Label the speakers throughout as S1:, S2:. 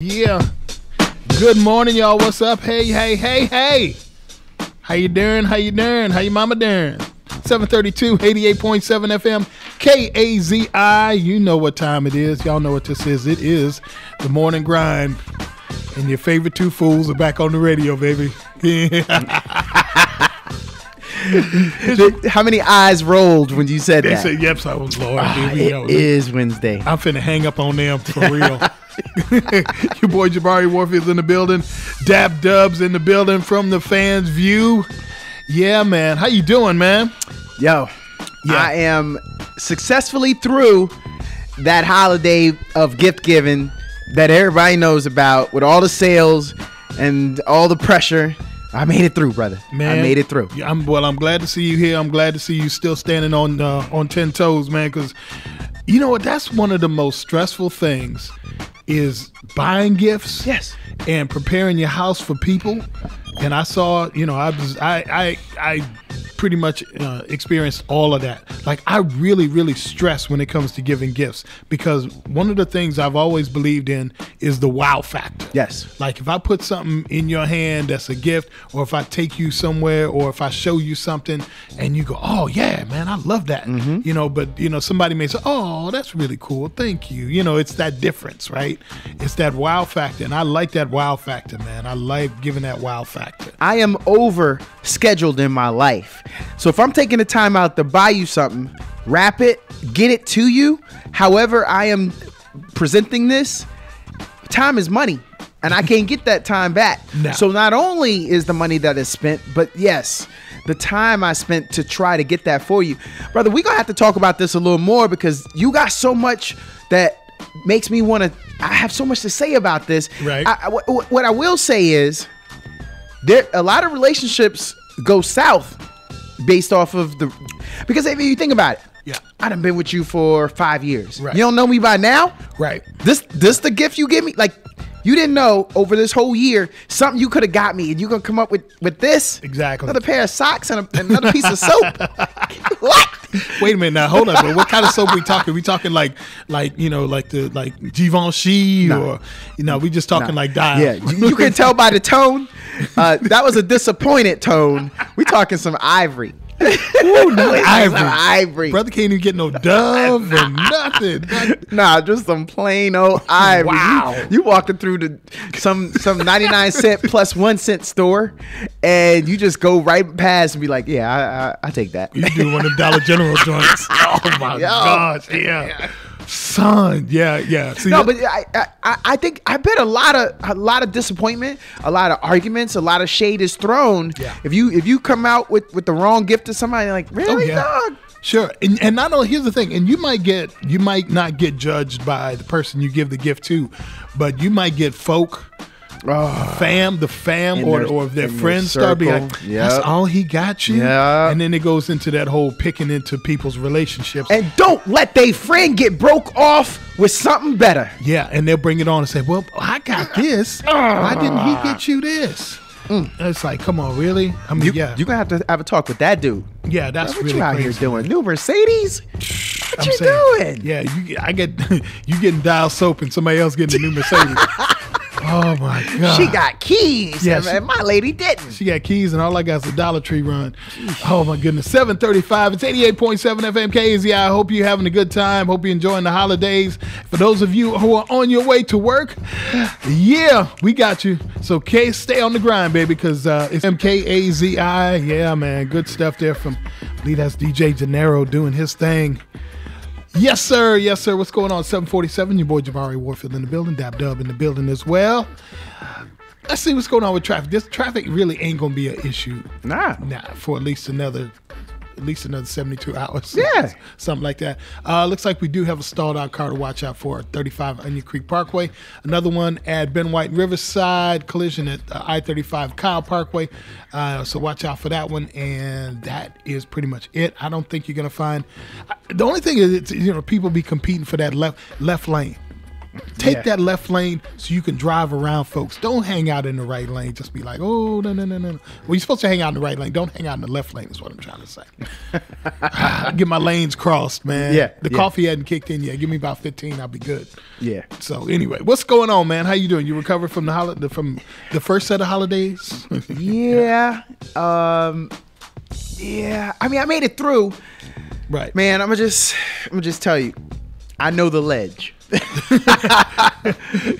S1: Yeah. Good morning, y'all. What's up? Hey. How you doing? How you mama doing? 732, 88.7 FM, KAZI. You know what time it is. Y'all know what this is. It is the morning grind. And your favorite two fools are back on the radio, baby.
S2: How many eyes rolled when you said
S1: They
S2: that?
S1: said, yep, so I was Lord.
S2: It is Wednesday.
S1: I'm finna hang up on them for real. Your boy Jabari Warfield's in the building. Dab Dubs in the building from the fans' view. Yeah, man. How you doing, man?
S2: Yo, yeah. I am successfully through that holiday of gift giving that everybody knows about with all the sales and all the pressure. I made it through, brother.
S1: Man,
S2: I made it through.
S1: I'm glad to see you here. I'm glad to see you still standing on 10 toes, man, because you know what? That's one of the most stressful things is buying gifts.
S2: Yes.
S1: And preparing your house for people. And I saw, I pretty much experienced all of that. Like, I really stress when it comes to giving gifts, because one of the things I've always believed in is the wow factor.
S2: Yes.
S1: Like, if I put something in your hand that's a gift, or if I take you somewhere, or if I show you something and you go, oh yeah, man, I love that. Mm-hmm. But somebody may say, oh, that's really cool, thank you. It's that difference, right? It's that wow factor, and I like that wow factor, man. I like giving that wow factor.
S2: I am over scheduled in my life. So if I'm taking the time out to buy you something, wrap it, get it to you, however I am presenting this, time is money. And I can't get that time back. No. So not only is the money that is spent, but yes, the time I spent to try to get that for you. Brother, we're going to have to talk about this a little more, because you got so much that makes me want to, I have so much to say about this.
S1: Right.
S2: What I will say is, a lot of relationships go south based off of because if you think about it,
S1: yeah,
S2: I done been with you for 5 years.
S1: Right.
S2: You don't know me by now?
S1: Right.
S2: This the gift you give me? Like, you didn't know over this whole year something you could have got me, and you're going to come up with this?
S1: Exactly.
S2: Another pair of socks and another piece of soap. What?
S1: Wait a minute now, hold on. But what kind of soap we talking? We talking like Givenchy, or we just talking like Dial?
S2: Yeah, you can tell by the tone. That was a disappointed tone. We talking some Ivory.
S1: Ooh, no,
S2: Ivory.
S1: Brother can't even get no Dove or nothing.
S2: Nah, just some plain old Ivory.
S1: Wow.
S2: You walking through some 99 cent plus 1 cent store, and you just go right past and be like, yeah, I take that.
S1: You do one of them Dollar General joints. Oh my gosh, yeah. Son, yeah. See,
S2: no, but I think I bet a lot of disappointment, a lot of arguments, a lot of shade is thrown.
S1: Yeah.
S2: If you come out with the wrong gift to somebody, like, really, dog?
S1: Sure, and not only, here's the thing, and you might not get judged by the person you give the gift to, but you might get folk. The fam, or if their friends start being like, that's all he got you.
S2: Yeah.
S1: And then it goes into that whole picking into people's relationships.
S2: And don't let their friend get broke off with something better.
S1: Yeah, and they'll bring it on and say, well, I got this. Why didn't he get you this? It's like, come on, really? I mean,
S2: you're going to have to have a talk with that dude.
S1: Yeah, that's
S2: what
S1: really
S2: you out
S1: crazy.
S2: here doing? New Mercedes? What you doing?
S1: Yeah, you getting Dial soap and somebody else getting a new Mercedes. Oh my God.
S2: She got keys.
S1: Yeah,
S2: and my lady didn't.
S1: She got keys, and all I got is a Dollar Tree run. Oh my goodness. 735. It's 88.7 FM KAZI. I hope you're having a good time. Hope you're enjoying the holidays. For those of you who are on your way to work, yeah, we got you. So stay on the grind, baby, because it's MKAZI. Yeah, man. Good stuff there from, I believe that's DJ Gennaro doing his thing. Yes, sir. What's going on? 747. Your boy Jabari Warfield in the building. Dab Dub in the building as well. Let's see what's going on with traffic. This traffic really ain't gonna be an issue. Nah, for at least another 72 hours.
S2: Yeah.
S1: Something like that. Looks like we do have a stalled out car to watch out for, 35 Onion Creek Parkway. Another one at Ben White Riverside, collision at I-35 Kyle Parkway. So watch out for that one. And that is pretty much it. I don't think you're going to find, the only thing is, people be competing for that left lane. Take that left lane so you can drive around folks. Don't hang out in the right lane. Just be like, oh, no. Well, you're supposed to hang out in the right lane. Don't hang out in the left lane is what I'm trying to say. Get my lanes crossed, man.
S2: Yeah.
S1: The coffee hadn't kicked in yet. Give me about 15. I'll be good.
S2: Yeah.
S1: So anyway, what's going on, man? How you doing? You recovered from from the first set of holidays?
S2: Yeah. Yeah. I mean, I made it through.
S1: Right.
S2: Man, I'm gonna just tell you, I know the ledge.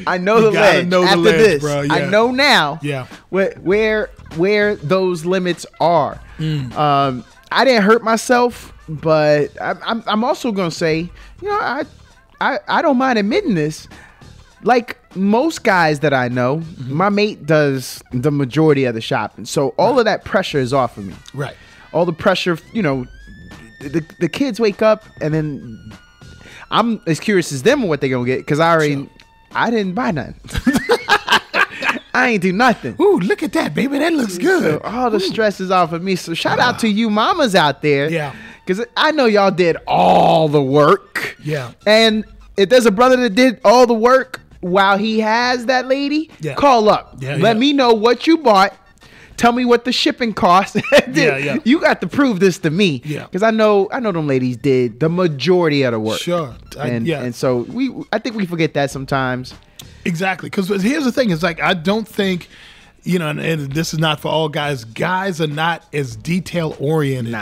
S2: I know the ledge.
S1: Know
S2: After
S1: the ledge,
S2: this,
S1: bro. Yeah.
S2: I know now.
S1: Yeah.
S2: Where those limits are. I didn't hurt myself, but I'm also gonna say, you know, I don't mind admitting this. Like most guys that I know, my mate does the majority of the shopping, so all of that pressure is off of me.
S1: Right.
S2: All the pressure, you know. The kids wake up and then I'm as curious as them what they gonna get because I didn't buy nothing. I ain't do nothing.
S1: Ooh, look at that, baby. That looks good.
S2: So all the stress is off of me. So shout out to you mamas out there.
S1: Yeah.
S2: Because I know y'all did all the work.
S1: Yeah.
S2: And if there's a brother that did all the work while he has that lady, call up.
S1: Yeah,
S2: Let me know what you bought. Tell me what the shipping costs.
S1: Yeah.
S2: You got to prove this to me.
S1: Yeah.
S2: Because I know them ladies did the majority of the work.
S1: Sure.
S2: And so I think we forget that sometimes.
S1: Exactly. Because here's the thing. It's like, I don't think, you know, and this is not for all guys. Guys are not as detail oriented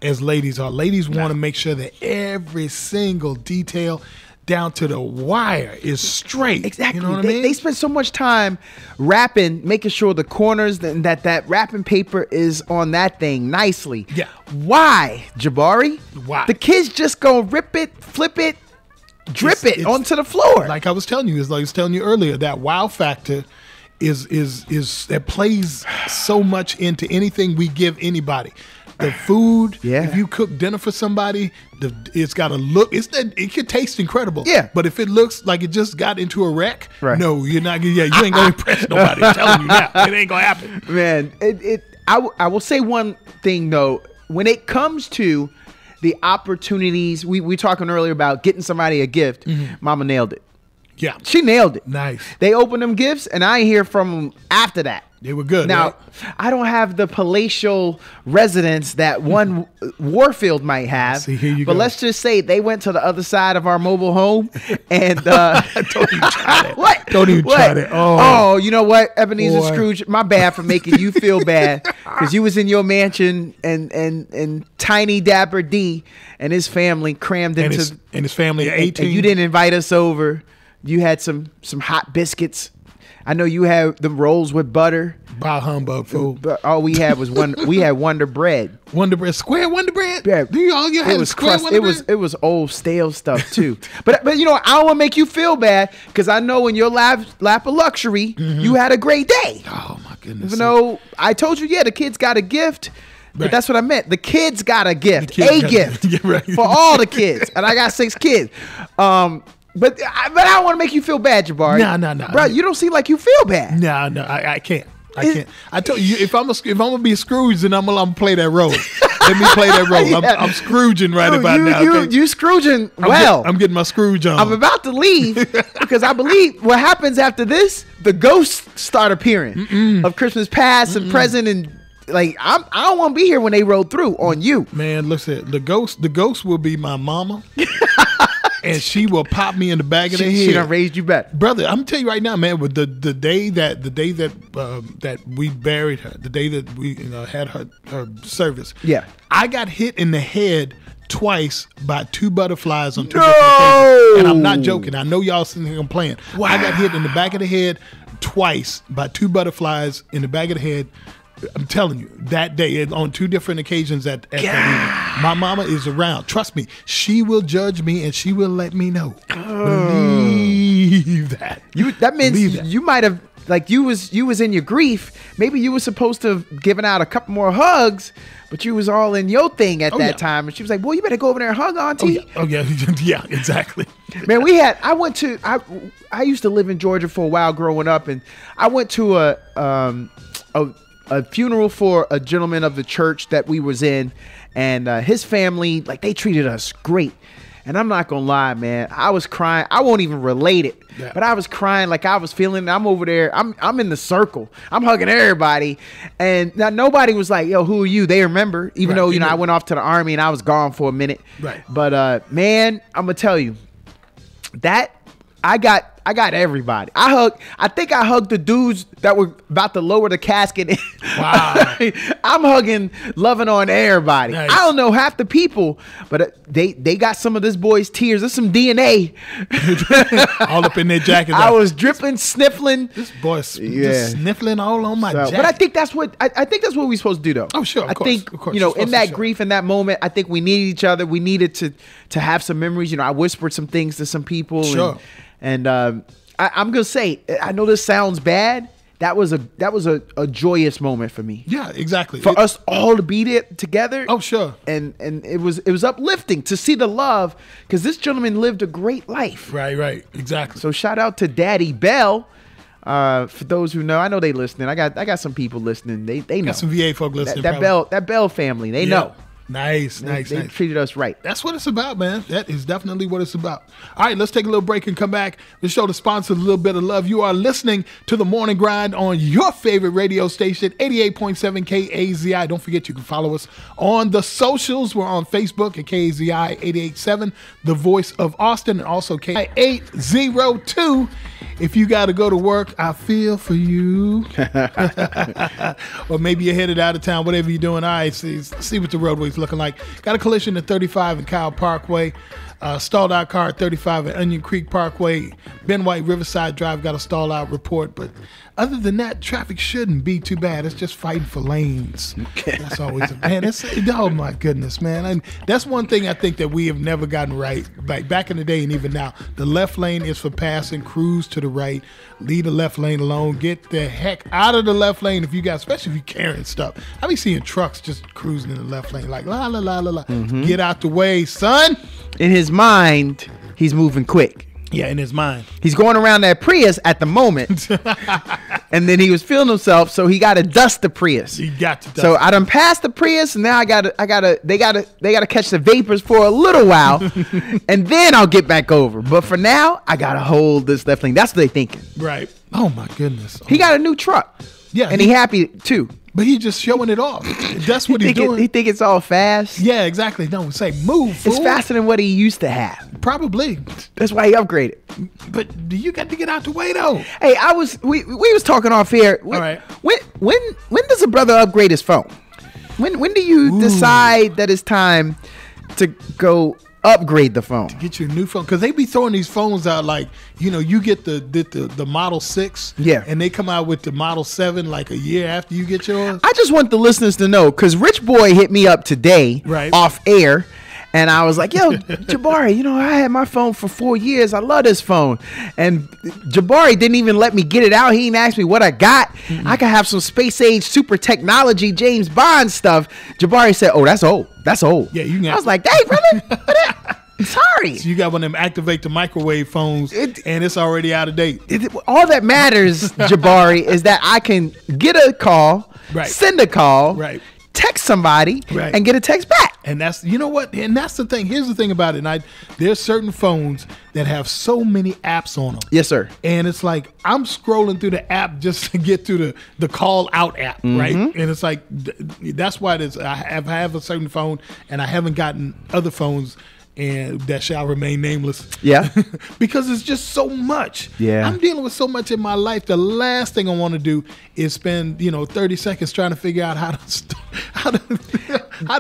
S1: as ladies are. Ladies want to make sure that every single detail down to the wire is straight.
S2: Exactly.
S1: You know what I mean?
S2: They spend so much time wrapping, making sure the corners that wrapping paper is on that thing nicely.
S1: Yeah.
S2: Why, Jabari?
S1: Why?
S2: The kids just go rip it, flip it, drip it onto the floor.
S1: Like I was telling you, I was telling you earlier, that wow factor is that plays so much into anything we give anybody. The food, if you cook dinner for somebody, it's got to look. It could taste incredible. Yeah, but if it looks like it just got into a wreck, no, you're not. Yeah, you ain't gonna impress nobody. I'm telling you now, it ain't gonna happen.
S2: Man, I will say one thing though. When it comes to the opportunities, we were talking earlier about getting somebody a gift. Mama nailed it.
S1: Yeah,
S2: she nailed it.
S1: Nice.
S2: They opened them gifts, and I ain't hear from them after that.
S1: They were good.
S2: Now,
S1: right?
S2: I don't have the palatial residence that one Warfield might have.
S1: See, here you
S2: but
S1: go.
S2: let's just say they went to the other side of our mobile home and
S1: don't even try that.
S2: What?
S1: Don't even try that.
S2: Oh, you know what, Ebenezer
S1: Boy.
S2: Scrooge? My bad for making you feel bad because you was in your mansion and Tiny Dapper D and his family crammed into
S1: his family at 18.
S2: And you didn't invite us over. You had some hot biscuits. I know you had the rolls with butter.
S1: Bah humbug, fool.
S2: But all we had was we had Wonder Bread.
S1: Wonder Bread, square Wonder Bread.
S2: Yeah,
S1: you had
S2: it was
S1: square
S2: crust.
S1: Wonder Bread?
S2: It was old stale stuff too. but you know, I don't want to make you feel bad because I know in your lap of luxury, you had a great day.
S1: Oh my goodness!
S2: Even though I told you, the kids got a gift. But that's what I meant. The kids got a gift, gift for all the kids, and I got 6 kids. But I don't want to make you feel bad, Jabari.
S1: No.
S2: Bro, you don't seem like you feel bad.
S1: No, I can't. I can't. I told you, if I'm gonna be Scrooge, then I'm gonna play that role. Let me play that role. I'm Scrooging right about now.
S2: You Scrooging well.
S1: I'm getting my Scrooge on.
S2: I'm about to leave because I believe what happens after this, the ghosts start appearing of Christmas past and present, and like I don't want to be here when they roll through on you.
S1: Man, listen, the ghost will be my mama. And she will pop me in the back of the head.
S2: She done raised you back,
S1: brother. I'm gonna tell you right now, man. With the day that we buried her, the day that we had her service. Yeah, I got hit in the head twice by 2 butterflies on 2 different occasions. And I'm not joking. I know y'all sitting here complaining. Wow. I got hit in the back of the head twice by 2 butterflies in the back of the head. I'm telling you, that day, on 2 different occasions at that evening. My mama is around. Trust me, she will judge me and she will let me know. Believe that.
S2: That means you might have, like, you was in your grief. Maybe you were supposed to have given out a couple more hugs, but you was all in your thing at that time. And she was like, boy, you better go over there and hug Auntie.
S1: Yeah, exactly.
S2: Man, I used to live in Georgia for a while growing up, and I went to a funeral for a gentleman of the church that we was in, and his family, like, they treated us great. And I'm not gonna lie, man, I was crying. I won't even relate it, but I was crying like I was feeling. I'm over there. I'm in the circle. I'm hugging everybody, and now nobody was like, "Yo, who are you?" They remember, even though I went off to the Army and I was gone for a minute.
S1: Right.
S2: But man, I'm gonna tell you that I got everybody. I think I hugged the dudes that were about to lower the casket.
S1: Wow.
S2: I'm hugging, loving on everybody.
S1: Nice.
S2: I don't know half the people, but they got some of this boy's tears. There's some DNA
S1: all up in their jacket.
S2: I was dripping, sniffling.
S1: This boy's just sniffling all on my jacket.
S2: But I think that's what we're supposed to do, though.
S1: Oh, sure.
S2: I think in that grief, in that moment, I think we needed each other. We needed to have some memories. I whispered some things to some people.
S1: Sure.
S2: And I'm gonna say, I know this sounds bad. That was a joyous moment for me.
S1: Yeah, exactly.
S2: For us all to be there together.
S1: Oh, sure.
S2: And it was uplifting to see the love, because this gentleman lived a great life.
S1: Right, exactly.
S2: So shout out to Daddy Bell. For those who know, I know they listening. I got some people listening. They know.
S1: Got some VA folk listening.
S2: That Bell family, they know.
S1: Nice.
S2: They treated us right.
S1: That's what it's about, man. That is definitely what it's about. All right, let's take a little break and come back. The show to sponsor a little bit of love. You are listening to The Morning Grind on your favorite radio station, 88.7 KAZI. Don't forget you can follow us on the socials. We're on Facebook at KAZI 887, The Voice of Austin, and also K802. If you got to go to work, I feel for you. Or maybe you're headed out of town, whatever you're doing. All right, see what the roadway's looking like. Got a collision at 35 and Kyle Parkway. Stalled out car at 35 at Onion Creek Parkway. Ben White Riverside Drive got a stall out report. But other than that, traffic shouldn't be too bad. It's just fighting for lanes. That's always oh my goodness, man. And that's one thing I think that we have never gotten right. Like back in the day and even now, the left lane is for passing, cruise to the right, leave the left lane alone, get the heck out of the left lane especially if you're carrying stuff. I be seeing trucks just cruising in the left lane like la la la la la. Mm-hmm. Get out the way, son.
S2: In his mind, he's moving quick.
S1: Yeah, in his mind.
S2: He's going around that Prius at the moment. And then he was feeling himself, so he got to dust the Prius.
S1: He got to dust.
S2: So I done passed the Prius, and now they gotta catch the vapors for a little while, and then I'll get back over. But for now, I gotta hold this left lane. That's what they thinking.
S1: Right. Oh my goodness.
S2: He got a new truck.
S1: Yeah.
S2: And he happy too.
S1: But he just showing it off. That's what he's doing.
S2: He think it's all fast.
S1: Yeah, exactly. No, say move, fool.
S2: It's faster than what he used to have.
S1: Probably.
S2: That's why he upgraded.
S1: But you got to get out the way though.
S2: Hey, we was talking off here.
S1: All right.
S2: When does a brother upgrade his phone? When do you decide that it's time to go upgrade the phone?
S1: Get you a new phone, because they be throwing these phones out like, you get the Model 6, and they come out with the Model 7 like a year after you get yours.
S2: I just want the listeners to know, because Rich Boy hit me up today off air, and I was like, yo, Jabari, I had my phone for 4 years. I love this phone. And Jabari didn't even let me get it out. He didn't ask me what I got. Mm-hmm. I could have some space age super technology James Bond stuff. Jabari said, oh, that's old. That's old.
S1: Yeah, you can.
S2: I was like, hey, brother. Sorry.
S1: So you got one of them activate the microwave phones, and it's already out of date.
S2: All that matters, Jabari, is that I can get a call, send a call, text somebody, and get a text back.
S1: And that's, and that's the thing. Here's the thing about it. There's certain phones that have so many apps on them.
S2: Yes, sir.
S1: And it's like, I'm scrolling through the app just to get to the call out app, right? And it's like, that's why I have a certain phone, and I haven't gotten other phones and that shall remain nameless.
S2: Yeah.
S1: Because it's just so much.
S2: Yeah.
S1: I'm dealing with so much in my life. The last thing I want to do is spend, 30 seconds trying to figure out how to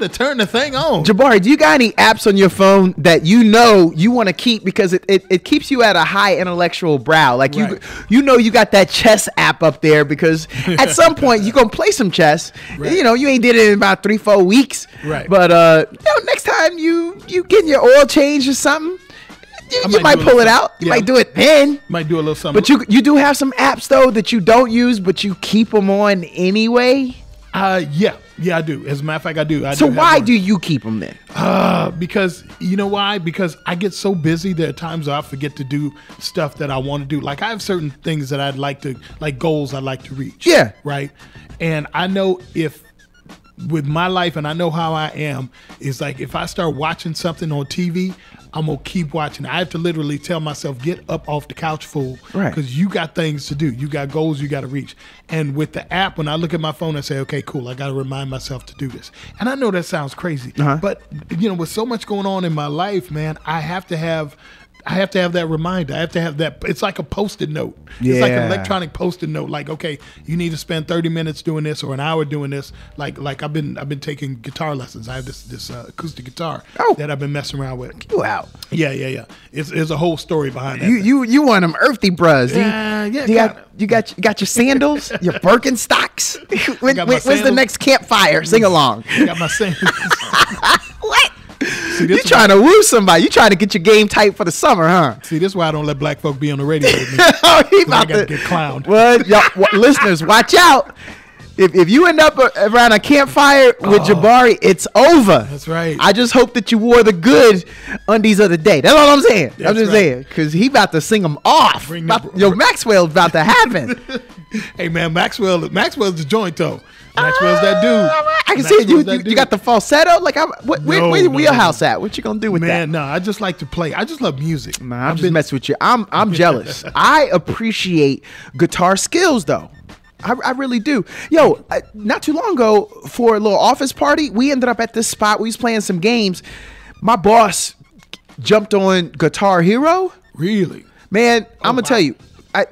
S1: turn the thing on.
S2: Jabari, do you got any apps on your phone that you want to keep because it keeps you at a high intellectual brow? Like you got that chess app up there because at some point you're going to play some chess. You ain't did it in about 3-4 weeks.
S1: Right.
S2: But next time you getting your oil change or something, you might pull it out. You might do it then.
S1: Might do a little something.
S2: But you do have some apps though that you don't use, but you keep them on anyway.
S1: Yeah, I do. As a matter of fact, I do.
S2: So why do you keep them then?
S1: Because you know why? Because I get so busy. There are times I forget to do stuff that I want to do. Like I have certain things that I'd like to, like goals I'd like to reach.
S2: Yeah.
S1: Right. And I know if with my life, and I know how I am, is like if I start watching something on TV, I'm gonna keep watching. I have to literally tell myself, get up off the couch, fool, because you got things to do. You got goals you got to reach. And with the app, when I look at my phone, I say, okay, cool, I got to remind myself to do this. And I know that sounds crazy, but with so much going on in my life, man, I have to have that reminder. I have to have that. It's like a Post-it note. It's like an electronic Post-it note. Like, okay, you need to spend 30 minutes doing this or an hour doing this. Like I've been taking guitar lessons. I have this acoustic guitar that I've been messing around with.
S2: You out?
S1: Yeah. It's a whole story behind that.
S2: You one of them earthy bros?
S1: Yeah.
S2: You got your sandals, your Birkenstocks. When's the next campfire? Sing along.
S1: I got my sandals.
S2: What? See, you trying to woo somebody. You trying to get your game tight for the summer, huh?
S1: See, this is why I don't let black folk be on the radio with me.
S2: He about
S1: I got to get clowned.
S2: Well, listeners, watch out. If you end up around a campfire with Jabari, it's over.
S1: That's right.
S2: I just hope that you wore the good undies of the day. That's all I'm saying. I'm just saying, because he about to sing them off. Maxwell's about to happen.
S1: Hey, man, Maxwell's the joint, though. Maxwell's that dude.
S2: I can see it. You got the falsetto. Like, where your wheelhouse at? What you gonna do with that?
S1: Man, no, I just like to play. I just love music.
S2: Nah, I'm just messing with you. I'm jealous. I appreciate guitar skills, though. I really do. Yo, not too long ago, for a little office party, we ended up at this spot. We was playing some games. My boss jumped on Guitar Hero.
S1: Really?
S2: Man, I'm going to tell you.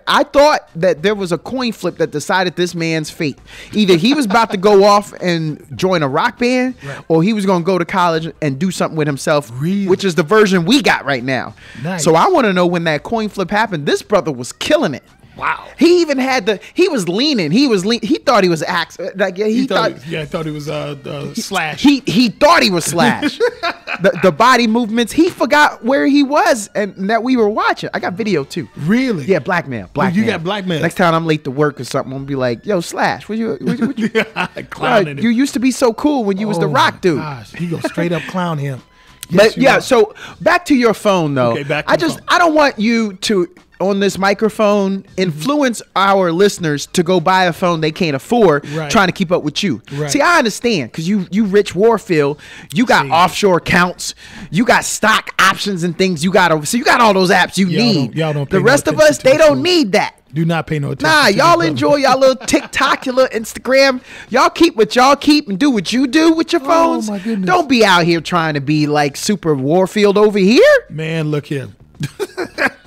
S2: I thought that there was a coin flip that decided this man's fate. Either he was about to go off and join a rock band, or he was going to go to college and do something with himself, which is the version we got right now.
S1: Nice.
S2: So I want to know, when that coin flip happened, this brother was killing it.
S1: Wow.
S2: He even had he was leaning. He thought he was Axe. Like, he thought
S1: he was Slash.
S2: He thought he was Slash. the body movements. He forgot where he was and that we were watching. I got video too.
S1: Really?
S2: Yeah, blackmail.
S1: You got blackmail.
S2: Next time I'm late to work or something, I'm gonna be like, yo, Slash, what you
S1: clowning him.
S2: You used to be so cool when you was the rock dude.
S1: Gosh, he gonna straight up clown him.
S2: Yes, but yeah, so back to your phone though.
S1: Okay,
S2: I don't want you to, on this microphone, influence our listeners to go buy a phone they can't afford, trying to keep up with you. See, I understand, because you Rich Warfield, you got offshore accounts, you got stock options and things. So you got all those apps you need.
S1: Y'all don't.
S2: The rest of us, they don't need that.
S1: Do not pay no attention.
S2: Nah, y'all enjoy y'all little TikTok, your little Instagram. Y'all keep what y'all keep and do what you do with your phones.
S1: Oh my goodness.
S2: Don't be out here trying to be like Super Warfield over here.
S1: Man, look here.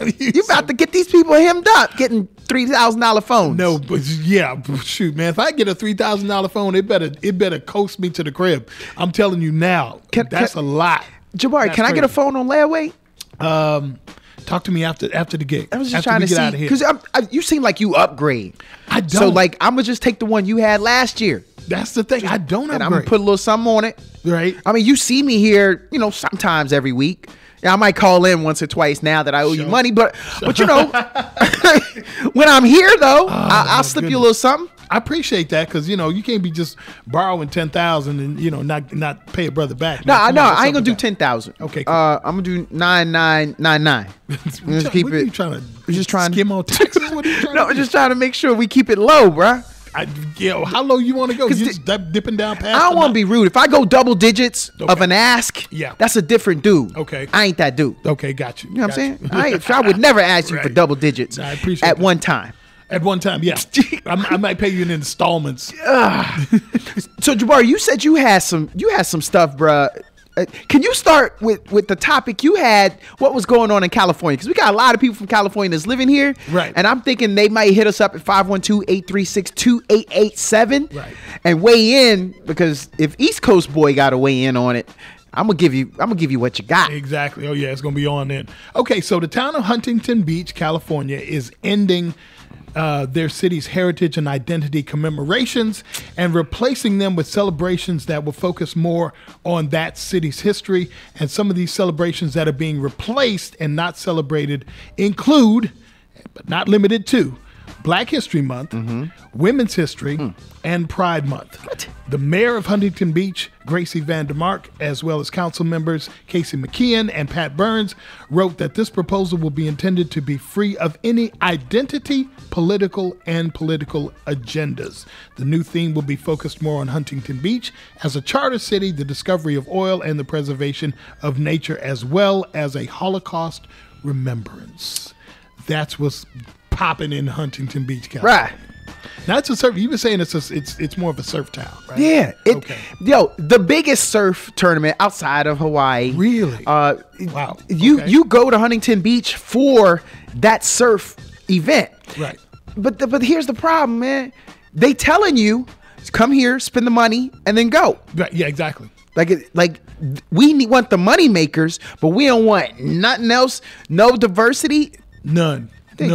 S2: You about to get these people hemmed up, getting $3,000 phones.
S1: No, but yeah, shoot, man. If I get a $3,000 phone, it better coast me to the crib. I'm telling you now, that's a lot.
S2: Jabari, can I get a phone on layaway?
S1: Talk to me after the gig.
S2: I was just trying to see, because you seem like you upgrade.
S1: I don't.
S2: So like, I'm gonna just take the one you had last year.
S1: That's the thing. I don't upgrade.
S2: And I'm gonna put a little something on it.
S1: Right.
S2: I mean, you see me here, sometimes every week. Yeah, I might call in once or twice now that I owe you money, but when I'm here though, I'll slip you a little something.
S1: I appreciate that, because you can't be just borrowing 10,000 and not pay a brother back.
S2: No, I ain't gonna do 10,000.
S1: Okay, cool.
S2: I'm gonna do 9,999. Just keep it.
S1: You trying to?
S2: Just trying
S1: skim on taxes? What are you trying?
S2: No, just trying to make sure we keep it low, bruh.
S1: How low you want to go? You just dipping down past.
S2: I don't want to be rude. If I go double digits of an ask, that's a different dude.
S1: Okay,
S2: I ain't that dude.
S1: Okay, got you.
S2: You know what I'm saying? I would never ask you for double digits.
S1: I appreciate
S2: at one time.
S1: At one time, yeah. I might pay you in installments.
S2: So Jabari, you said you had some stuff, bruh. Can you start with the topic you had? What was going on in California? Because we got a lot of people from California that's living here.
S1: Right.
S2: And I'm thinking they might hit us up at 512-836-2887.
S1: Right.
S2: And weigh in, because if East Coast boy got to weigh in on it, I'm gonna give you what you got.
S1: Exactly. Oh yeah, it's gonna be on then. Okay, so the town of Huntington Beach, California, is ending their city's heritage and identity commemorations and replacing them with celebrations that will focus more on that city's history. And some of these celebrations that are being replaced and not celebrated include, but not limited to, Black History Month, Women's History, and Pride Month.
S2: What?
S1: The mayor of Huntington Beach, Gracie Vandermark, as well as council members Casey McKeon and Pat Burns, wrote that this proposal will be intended to be free of any identity, political agendas. The new theme will be focused more on Huntington Beach as a charter city, the discovery of oil, and the preservation of nature, as well as a Holocaust remembrance. That's what's popping in Huntington Beach, California.
S2: Right.
S1: Now it's a surf. You were saying it's more of a surf town, right?
S2: Yeah.
S1: Okay.
S2: Yo, the biggest surf tournament outside of Hawaii.
S1: Really?
S2: Wow.
S1: Okay.
S2: You go to Huntington Beach for that surf event.
S1: Right.
S2: But here's the problem, man. They telling you, come here, spend the money, and then go.
S1: Right. Yeah. Exactly.
S2: Like we want the money makers, but we don't want nothing else. No diversity.
S1: None.
S2: They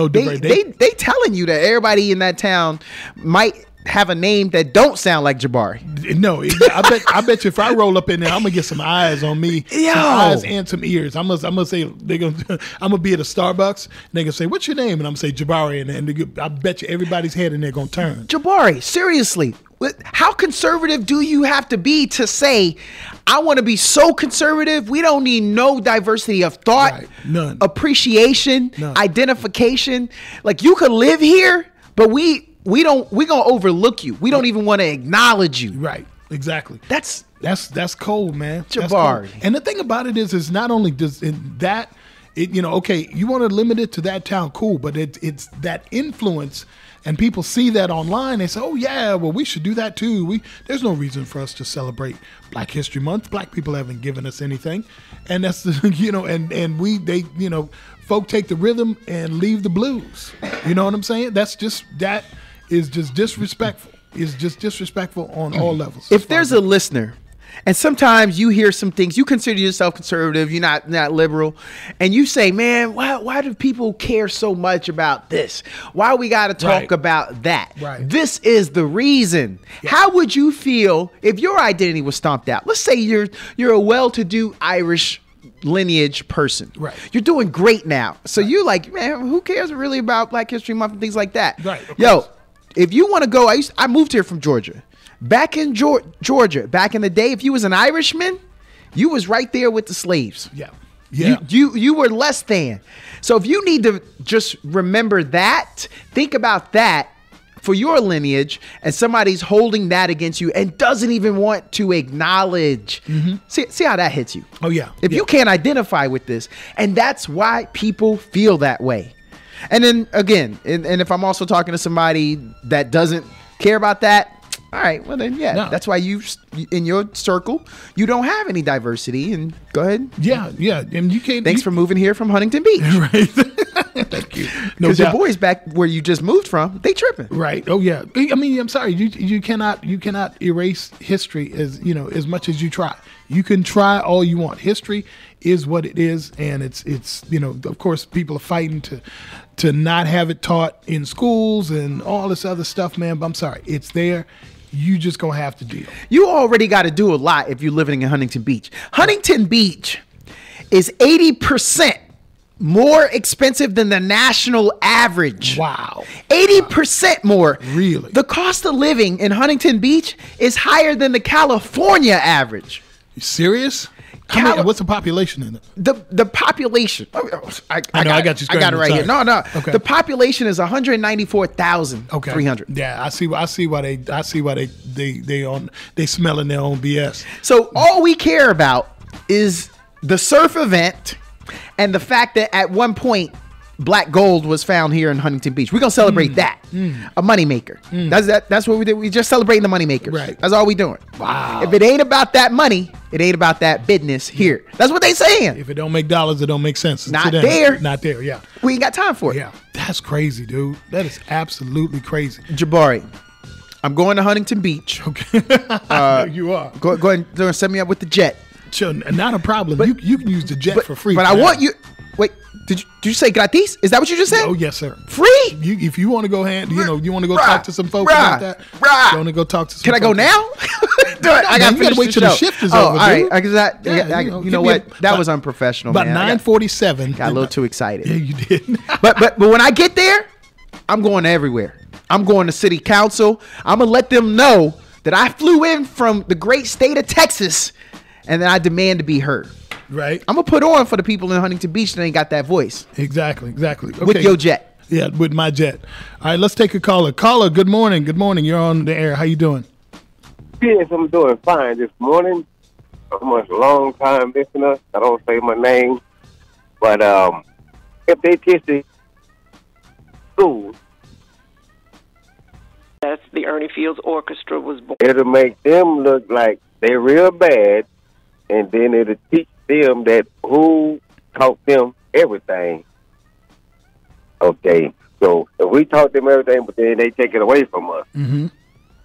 S2: telling you that everybody in that town might have a name that don't sound like Jabari.
S1: No, I bet you if I roll up in there, I'm gonna get some eyes on me, some eyes and some ears. I'm gonna say I'm gonna be at a Starbucks. And they gonna say, "What's your name?" And I'm gonna say Jabari, and I bet you everybody's head in there gonna turn.
S2: Jabari, seriously, how conservative do you have to be to say, I want to be so conservative? We don't need no diversity of thought,
S1: Right. None.
S2: appreciation,
S1: None.
S2: identification. Like you could live here, but we're gonna overlook you. We don't even want to acknowledge you.
S1: Right. Exactly.
S2: That's
S1: That's cold, man. That's
S2: Jabari.
S1: cold. And the thing about it is not only does that, okay, you want to limit it to that town, cool, but it's that influence, and people see that online. They say, oh yeah, well we should do that too. There's no reason for us to celebrate Black History Month. Black people haven't given us anything, and that's folk take the rhythm and leave the blues. You know what I'm saying? That is just disrespectful. It's just disrespectful on all levels.
S2: If there's a listener, and sometimes you hear some things, you consider yourself conservative, you're not liberal, and you say, man, why do people care so much about this? Why we got to talk about that?
S1: Right.
S2: This is the reason. Yeah. How would you feel if your identity was stomped out? Let's say you're a well-to-do Irish lineage person.
S1: Right.
S2: You're doing great now. So you're like, man, who cares really about Black History Month and things like that?
S1: Right.
S2: Yo, if you want to go, I moved here from Georgia. Back in Georgia, back in the day, if you was an Irishman, you was right there with the slaves.
S1: Yeah. Yeah.
S2: You were less than. So if you need to just remember that, think about that for your lineage, and somebody's holding that against you and doesn't even want to acknowledge. Mm-hmm. See how that hits you.
S1: Oh yeah.
S2: If you can't identify with this, and that's why people feel that way. And then again, and if I'm also talking to somebody that doesn't care about that, all right, well then, yeah, that's why you in your circle you don't have any diversity. And go ahead.
S1: Yeah, and you can't.
S2: Thanks for moving here from Huntington Beach.
S1: Right. Thank you.
S2: Because your boys back where you just moved from, they tripping.
S1: Right. Oh yeah. I mean, I'm sorry. You cannot erase history as much as you try. You can try all you want. History is what it is, and it's of course people are fighting to not have it taught in schools and all this other stuff, man. But I'm sorry, it's there. You just gonna have to deal.
S2: You already got to do a lot if you're living in Huntington Beach. Huntington Beach is 80% more expensive than the national average.
S1: Wow.
S2: 80% more.
S1: Really?
S2: The cost of living in Huntington Beach is higher than the California average.
S1: You serious? What's the population in it?
S2: The population. I got it right here. No. Okay. The population is 194,300.
S1: Okay. Yeah, I see why they smelling their own BS.
S2: So all we care about is the surf event and the fact that at one point black gold was found here in Huntington Beach. We're gonna celebrate that. A moneymaker. That's what we did. We just celebrating the moneymakers.
S1: Right.
S2: That's all we doing.
S1: Wow.
S2: If it ain't about that money, it ain't about that business here. That's what they saying.
S1: If it don't make dollars, it don't make sense.
S2: Not there.
S1: Not there. Yeah.
S2: We ain't got time for it.
S1: Yeah. That's crazy, dude. That is absolutely crazy.
S2: Jabari, I'm going to Huntington Beach.
S1: Okay. You are.
S2: Go ahead and set me up with the jet.
S1: Sure, not a problem. But, you can use the jet for free.
S2: But I want you. Wait, did you say gratis? Is that what you just said?
S1: Oh yes, sir.
S2: Free?
S1: If you want to go you want to go talk to some folks about that. You want to go talk to some
S2: Can I go now? I got to
S1: wait till the shift is over.
S2: All right. You know what? That was unprofessional.
S1: About 9:47.
S2: Got a little too excited.
S1: Yeah, you did.
S2: but when I get there, I'm going everywhere. I'm going to city council. I'm going to let them know that I flew in from the great state of Texas and that I demand to be heard.
S1: Right.
S2: I'm going to put on for the people in Huntington Beach that ain't got that voice.
S1: Exactly. Okay.
S2: With your jet.
S1: Yeah, with my jet. All right, let's take a caller. Caller, good morning. Good morning. You're on the air. How you doing?
S3: Yes, I'm doing fine this morning. I'm a long time listener. I don't say my name. But if they teach the school,
S4: That's the Ernie Fields Orchestra was born.
S3: it'll make them look like they're real bad, and then it'll teach them that who taught them everything. Okay, so if we taught them everything, but then they take it away from us.
S1: Mm-hmm.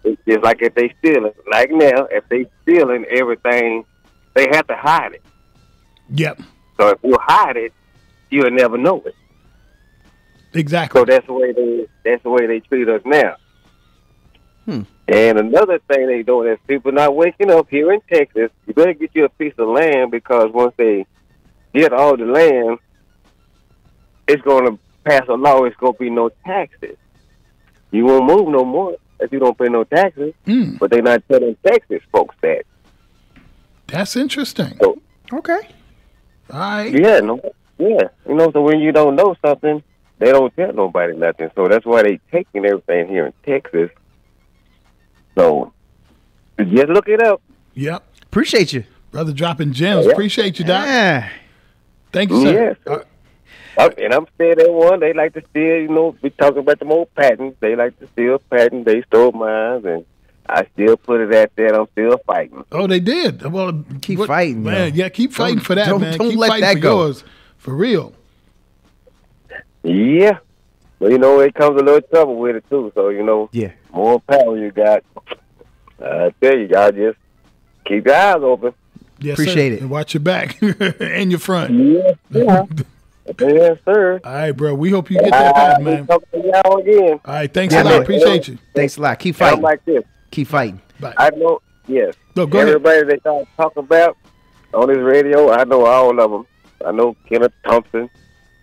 S3: It's just like if they stealing. Like now, if they stealing everything, they have to hide it.
S1: Yep.
S3: So if you hide it, you'll never know it.
S1: Exactly.
S3: So that's the way they treat us now. And another thing they doing is people not waking up here in Texas. You better get you a piece of land, because once they get all the land, it's going to pass a law. It's going to be no taxes. You won't move no more if you don't pay no taxes. But they're not telling Texas folks that.
S1: That's interesting.
S3: So,
S2: Okay.
S1: All right.
S3: yeah. So when you don't know something, they don't tell nobody nothing. So that's why they taking everything here in Texas. So just look it up.
S1: Yep.
S2: Appreciate you.
S1: Brother dropping gems.
S3: Yeah.
S1: Appreciate you, Doc.
S2: Yeah.
S1: Thank you, sir.
S3: Yes. And I'm saying that one, they like to steal, we talking about them old patents. They like to steal patents. They stole mine, and I still put it at that. I'm still fighting.
S1: Oh, they did. Well,
S2: Keep fighting,
S1: man.
S2: yo.
S1: Yeah, keep fighting for that, man.
S2: Don't
S1: Keep
S2: let
S1: fighting
S2: that
S1: for
S2: go.
S1: yours. For real.
S3: Yeah. But, it comes a little trouble with it, too. So,
S2: Yeah.
S3: more power you got. I tell you, y'all just keep your eyes open.
S1: Yes,
S2: Appreciate
S1: sir.
S2: it.
S1: And watch your back and your front.
S3: Yes, yes, sir.
S1: All right, bro. We hope you get that back, man.
S3: Talk to y'all again.
S1: All right. Thanks
S2: Yeah,
S1: a lot.
S2: man.
S1: Appreciate you.
S2: Thanks a lot. Keep
S3: I'm
S2: fighting.
S3: like this.
S2: Keep fighting.
S1: Bye.
S3: I know, yes.
S1: No, go ahead.
S3: Everybody they talk about on this radio, I know all of them. I know Kenneth Thompson.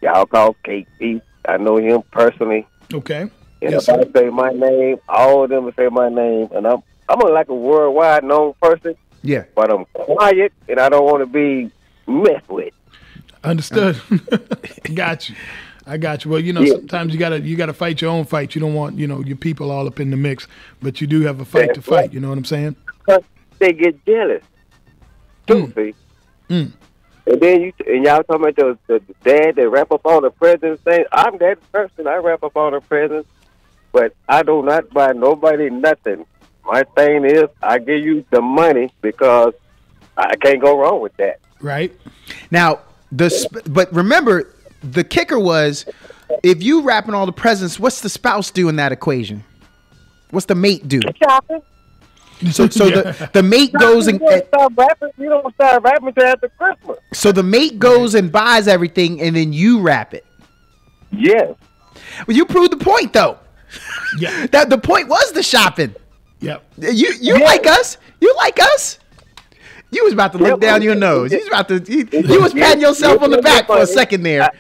S3: Y'all call KP. I know him personally.
S1: Okay.
S3: And
S1: Yes,
S3: if I
S1: sir.
S3: say my name, all of them will say my name. And I'm like a worldwide known person,
S2: Yeah.
S3: but I'm quiet and I don't want to be messed with.
S1: Understood. Got you. I got you. Well,
S3: Yeah.
S1: sometimes you gotta fight your own fight. You don't want, your people all up in the mix, but you do have a fight
S3: That's
S1: to fight.
S3: right.
S1: You know what I'm saying?
S3: Because they get jealous. Too, see?
S1: Mm.
S3: And then y'all talking about the dad that wrap up all the presents thing. I'm that person. I wrap up all the presents, but I do not buy nobody nothing. My thing is, I give you the money because I can't go wrong with that.
S1: Right.
S2: Now, but remember, the kicker was, if you wrapping all the presents, what's the spouse do in that equation? What's the mate do?
S3: Shopping.
S2: So the mate goes and
S3: You don't start rapping until after Christmas.
S2: so the mate goes and buys everything, and then you wrap it.
S3: Yes.
S2: Well, you proved the point, though.
S1: Yeah.
S2: That the point was the shopping.
S1: Yep.
S2: You like us. You like us. You was about to look down your nose. You was about to. You was patting yourself on the back for a second there.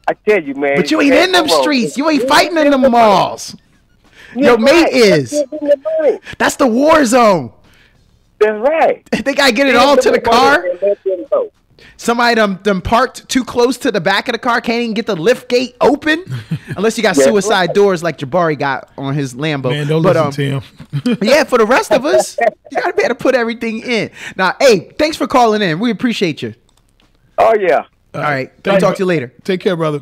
S3: I tell you, man.
S2: But you ain't in them
S3: come on.
S2: streets. You ain't fighting in them malls. Your mate
S3: right.
S2: is.
S3: That's the money.
S2: That's the war zone.
S3: That's right.
S2: They gotta get it all to the car.
S3: Let them know.
S2: Somebody them parked too close to the back of the car, can't even get the lift gate open, unless you got
S3: Yeah.
S2: suicide doors like Jabari got on his Lambo.
S1: Man, don't
S2: But,
S1: listen to him.
S2: yeah, for the rest of us, you gotta be able to put everything in. Now, hey, thanks for calling in. We appreciate you.
S3: Oh, yeah.
S2: All right,
S1: Thank
S2: talk to you later.
S1: Take care, brother.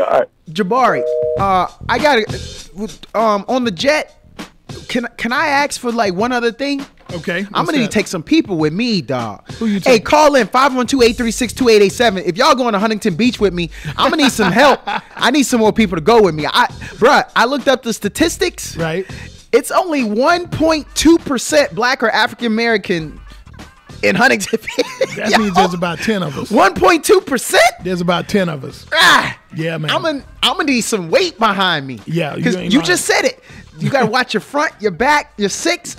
S3: All right.
S2: Jabari, I got on the jet. Can I ask for like one other thing?
S1: Okay.
S2: I'm gonna need to take some people with me, dog.
S1: Who you
S2: Hey,
S1: taking?
S2: call in 512-836-2887. If y'all going to Huntington Beach with me, I'm gonna need some help. I need some more people to go with me. I looked up the statistics.
S1: Right.
S2: It's only 1.2% Black or African American in Huntington Beach.
S1: That means there's about 10 of us.
S2: 1.2%.
S1: There's about 10 of us.
S2: Ah,
S1: Yeah, man.
S2: I'm gonna need some weight behind me.
S1: Yeah, you
S2: because
S1: ain't
S2: you
S1: lying.
S2: just said it. You gotta watch your front, your back, your six.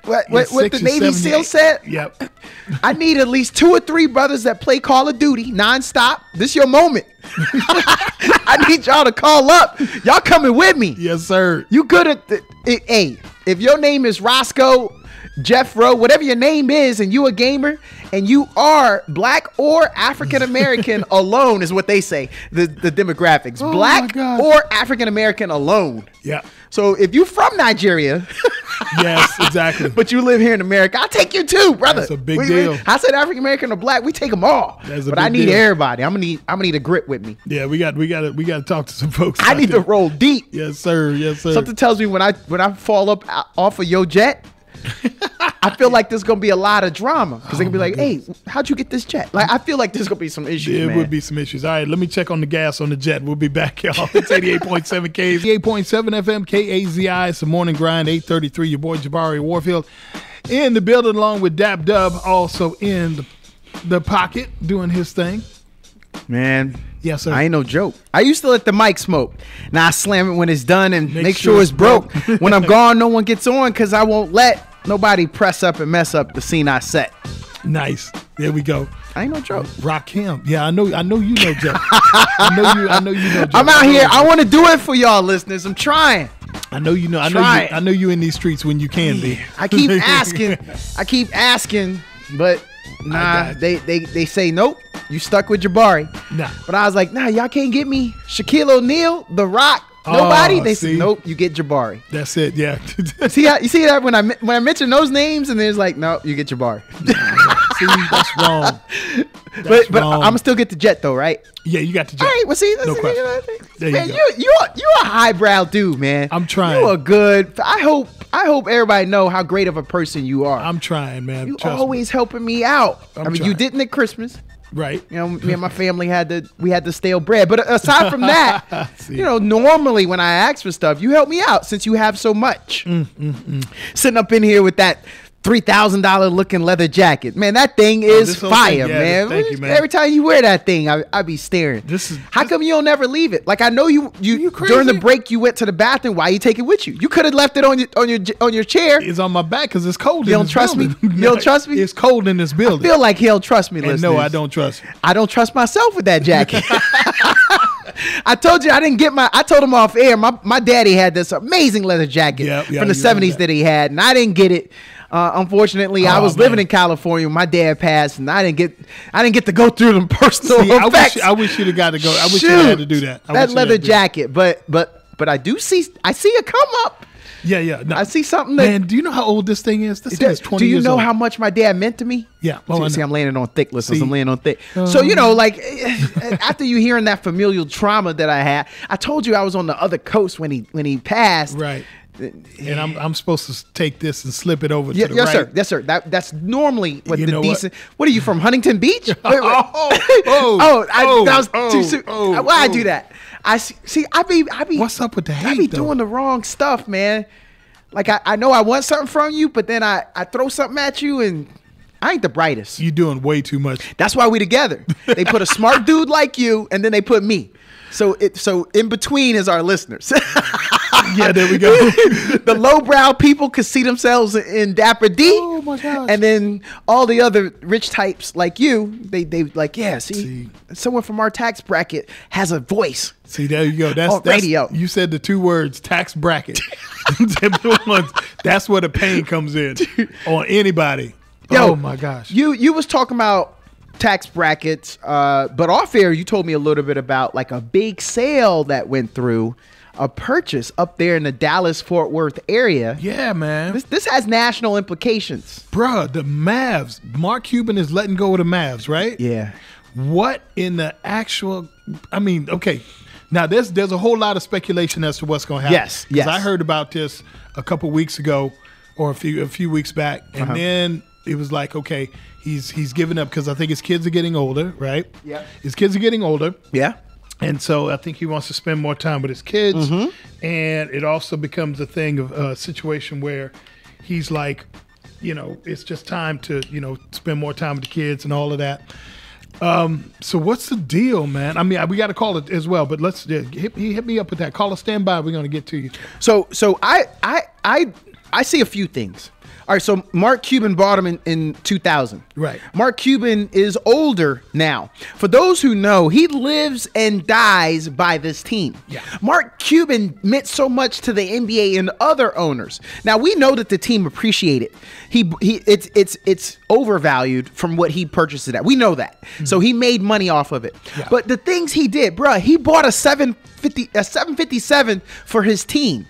S2: What
S1: Your
S2: the
S1: 6 or
S2: Navy
S1: 7,
S2: SEAL
S1: 8.
S2: said.
S1: Yep.
S2: I need at least 2 or 3 brothers that play Call of Duty nonstop. This your moment. I need y'all to call up. Y'all coming with me.
S1: Yes, sir.
S2: You good at hey, if your name is Roscoe, Jeffro, whatever your name is, and you a gamer, and you are black or African American alone, is what they say. The demographics,
S1: Oh,
S2: black
S1: my God.
S2: or African American alone.
S1: Yeah.
S2: So if you from Nigeria,
S1: Yes, exactly.
S2: but you live here in America, I'll take you too, brother.
S1: That's a big deal.
S2: I said African American or black, we take them all.
S1: That's a
S2: but I
S1: big
S2: need
S1: deal.
S2: everybody. I'm gonna need a grip with me.
S1: Yeah, we got to talk to some folks.
S2: I
S1: out
S2: need
S1: there.
S2: to roll deep.
S1: Yes, sir. Yes, sir.
S2: Something tells me when I fall up off of your jet, I feel like there's gonna be a lot of drama because they're gonna be like, "Hey, how'd you get this jet?" Like, I feel like there's gonna be some issues.
S1: There
S2: man.
S1: would be some issues. All right, let me check on the gas on the jet. We'll be back, y'all. It's 88.7 K, 88.7 FM, KAZI. It's the morning grind, 8:33. Your boy Jabari Warfield in the building along with Dap Dub, also in the pocket doing his thing.
S2: Man.
S1: Yes, sir.
S2: I ain't no joke. I used to let the mic smoke. Now I slam it when it's done and
S1: Make
S2: make
S1: sure
S2: sure
S1: it's
S2: it's broke. When I'm gone, no one gets on because I won't let nobody press up and mess up the scene I set.
S1: Nice. There we go.
S2: I ain't no joke.
S1: Rock him. Yeah, I know you know Joe. I know you know Joe.
S2: I'm out here. I want to do it for y'all listeners. I'm trying.
S1: I know you know.
S2: Try it.
S1: I know you in these streets when you can be.
S2: I keep asking, but nah,
S1: got
S2: they say nope. You stuck with Jabari.
S1: Nah.
S2: But I was like, nah, y'all can't get me Shaquille O'Neal, The Rock, nobody. They
S1: see?
S2: said nope. You get Jabari.
S1: That's it. Yeah.
S2: See how you see that when I mention those names and there's like no, you get Jabari.
S1: See, that's wrong.
S2: but
S1: wrong.
S2: I'm gonna still get the jet though, right?
S1: Yeah, you got the jet.
S2: All right. Well, see,
S1: No question. There you
S2: man,
S1: go.
S2: you're a highbrow dude, man.
S1: I'm trying.
S2: You are good. I hope everybody know how great of a person you are.
S1: I'm trying, man.
S2: You
S1: Trust me.
S2: always helping me out.
S1: I'm
S2: I mean, you
S1: trying.
S2: didn't at Christmas.
S1: Right.
S2: You know, me and my family had the stale bread. But aside from that,
S1: See.
S2: you know, normally when I ask for stuff, you help me out since you have so much. Sitting up in here with that $3,000 looking leather jacket, man, that thing is
S1: this whole
S2: fire,
S1: thing, yeah,
S2: man.
S1: thank you, man.
S2: Every time you wear that thing, I be staring. How come you don't ever leave it? Like I know you
S1: crazy?
S2: during the break you went to the bathroom. Why you take it with you? You could have left it on your chair.
S1: It's on my back because it's cold.
S2: You
S1: in
S2: don't
S1: this
S2: trust me?
S1: building.
S2: You don't trust me?
S1: It's cold in this
S2: I
S1: building.
S2: feel like he don't trust me.
S1: And
S2: Listeners.
S1: no, I don't trust you.
S2: I don't trust myself with that jacket. I told you I didn't get I told him off air. My daddy had this amazing leather jacket
S1: Yeah,
S2: from the
S1: you
S2: 70s
S1: know
S2: that he had, and I didn't get it. Unfortunately, I
S1: Oh,
S2: was
S1: man.
S2: living in California when my dad passed, and I didn't get to go through them personal
S1: See,
S2: effects.
S1: I wish you'd have got to go. I wish you had to do that. I
S2: That
S1: wish you
S2: leather
S1: had to do that.
S2: jacket, but I see a come up.
S1: Yeah. No.
S2: I see something that.
S1: Man, do you know how old this thing is? This thing is 20
S2: do you
S1: years
S2: know
S1: old.
S2: how much my dad meant to me?
S1: Yeah. Oh, I
S2: See,
S1: know.
S2: I'm landing on thick, listeners.
S1: See?
S2: I'm landing on thick. So, you know, like, after you hearing that familial trauma that I had, I told you I was on the other coast when he passed.
S1: Right. And I'm supposed to take this and slip it over
S2: Yeah,
S1: to the
S2: yes,
S1: right.
S2: sir. Yes, sir. That's normally what
S1: You
S2: the
S1: know
S2: decent. What are you from, Huntington Beach? Wait. That was too soon. Why I do that? I see. I be.
S1: What's up with the hate,
S2: I be
S1: though?
S2: doing the wrong stuff, man. Like I know I want something from you, but then I throw something at you and I ain't the brightest.
S1: You're doing way too much.
S2: That's why we together. They put a smart dude like you, and then they put me. So in between is our listeners.
S1: Yeah, there we go.
S2: The lowbrow people could see themselves in Dapper D.
S1: Oh, my gosh.
S2: And then all the other rich types like you, they like, yeah, see, someone from our tax bracket has a voice.
S1: See, there you go. That's
S2: radio.
S1: You said the two words, tax bracket. That's where the pain comes in on anybody.
S2: Yo,
S1: oh my gosh.
S2: You was talking about tax brackets, but off air you told me a little bit about like a big sale that went through, a purchase up there in the Dallas-Fort Worth area.
S1: Yeah, man.
S2: This has national implications.
S1: Bruh, the Mavs. Mark Cuban is letting go of the Mavs, right?
S2: Yeah.
S1: What in the actual? I mean, okay. Now there's a whole lot of speculation as to what's going to happen.
S2: Yes, yes.
S1: I heard about this a couple weeks ago, or a few weeks back, and then it was like, okay, he's giving up because I think his kids are getting older, right?
S2: Yeah.
S1: His kids are getting older.
S2: Yeah.
S1: And so I think he wants to spend more time with his kids. And it also becomes a thing of a situation where he's like, it's just time to, spend more time with the kids and all of that. So what's the deal, man? I mean, we got to call it as well, but let's hit me up with that. Call a standby. We're going to get to you.
S2: So I see a few things. All right, so Mark Cuban bought him in 2000.
S1: Right.
S2: Mark Cuban is older now. For those who know, he lives and dies by this team.
S1: Yeah.
S2: Mark Cuban meant so much to the NBA and other owners. Now we know that the team appreciate it. It's overvalued from what he purchased it at. We know that. Mm-hmm. So he made money off of it. Yeah. But the things he did, bruh, he bought a 757 for his team.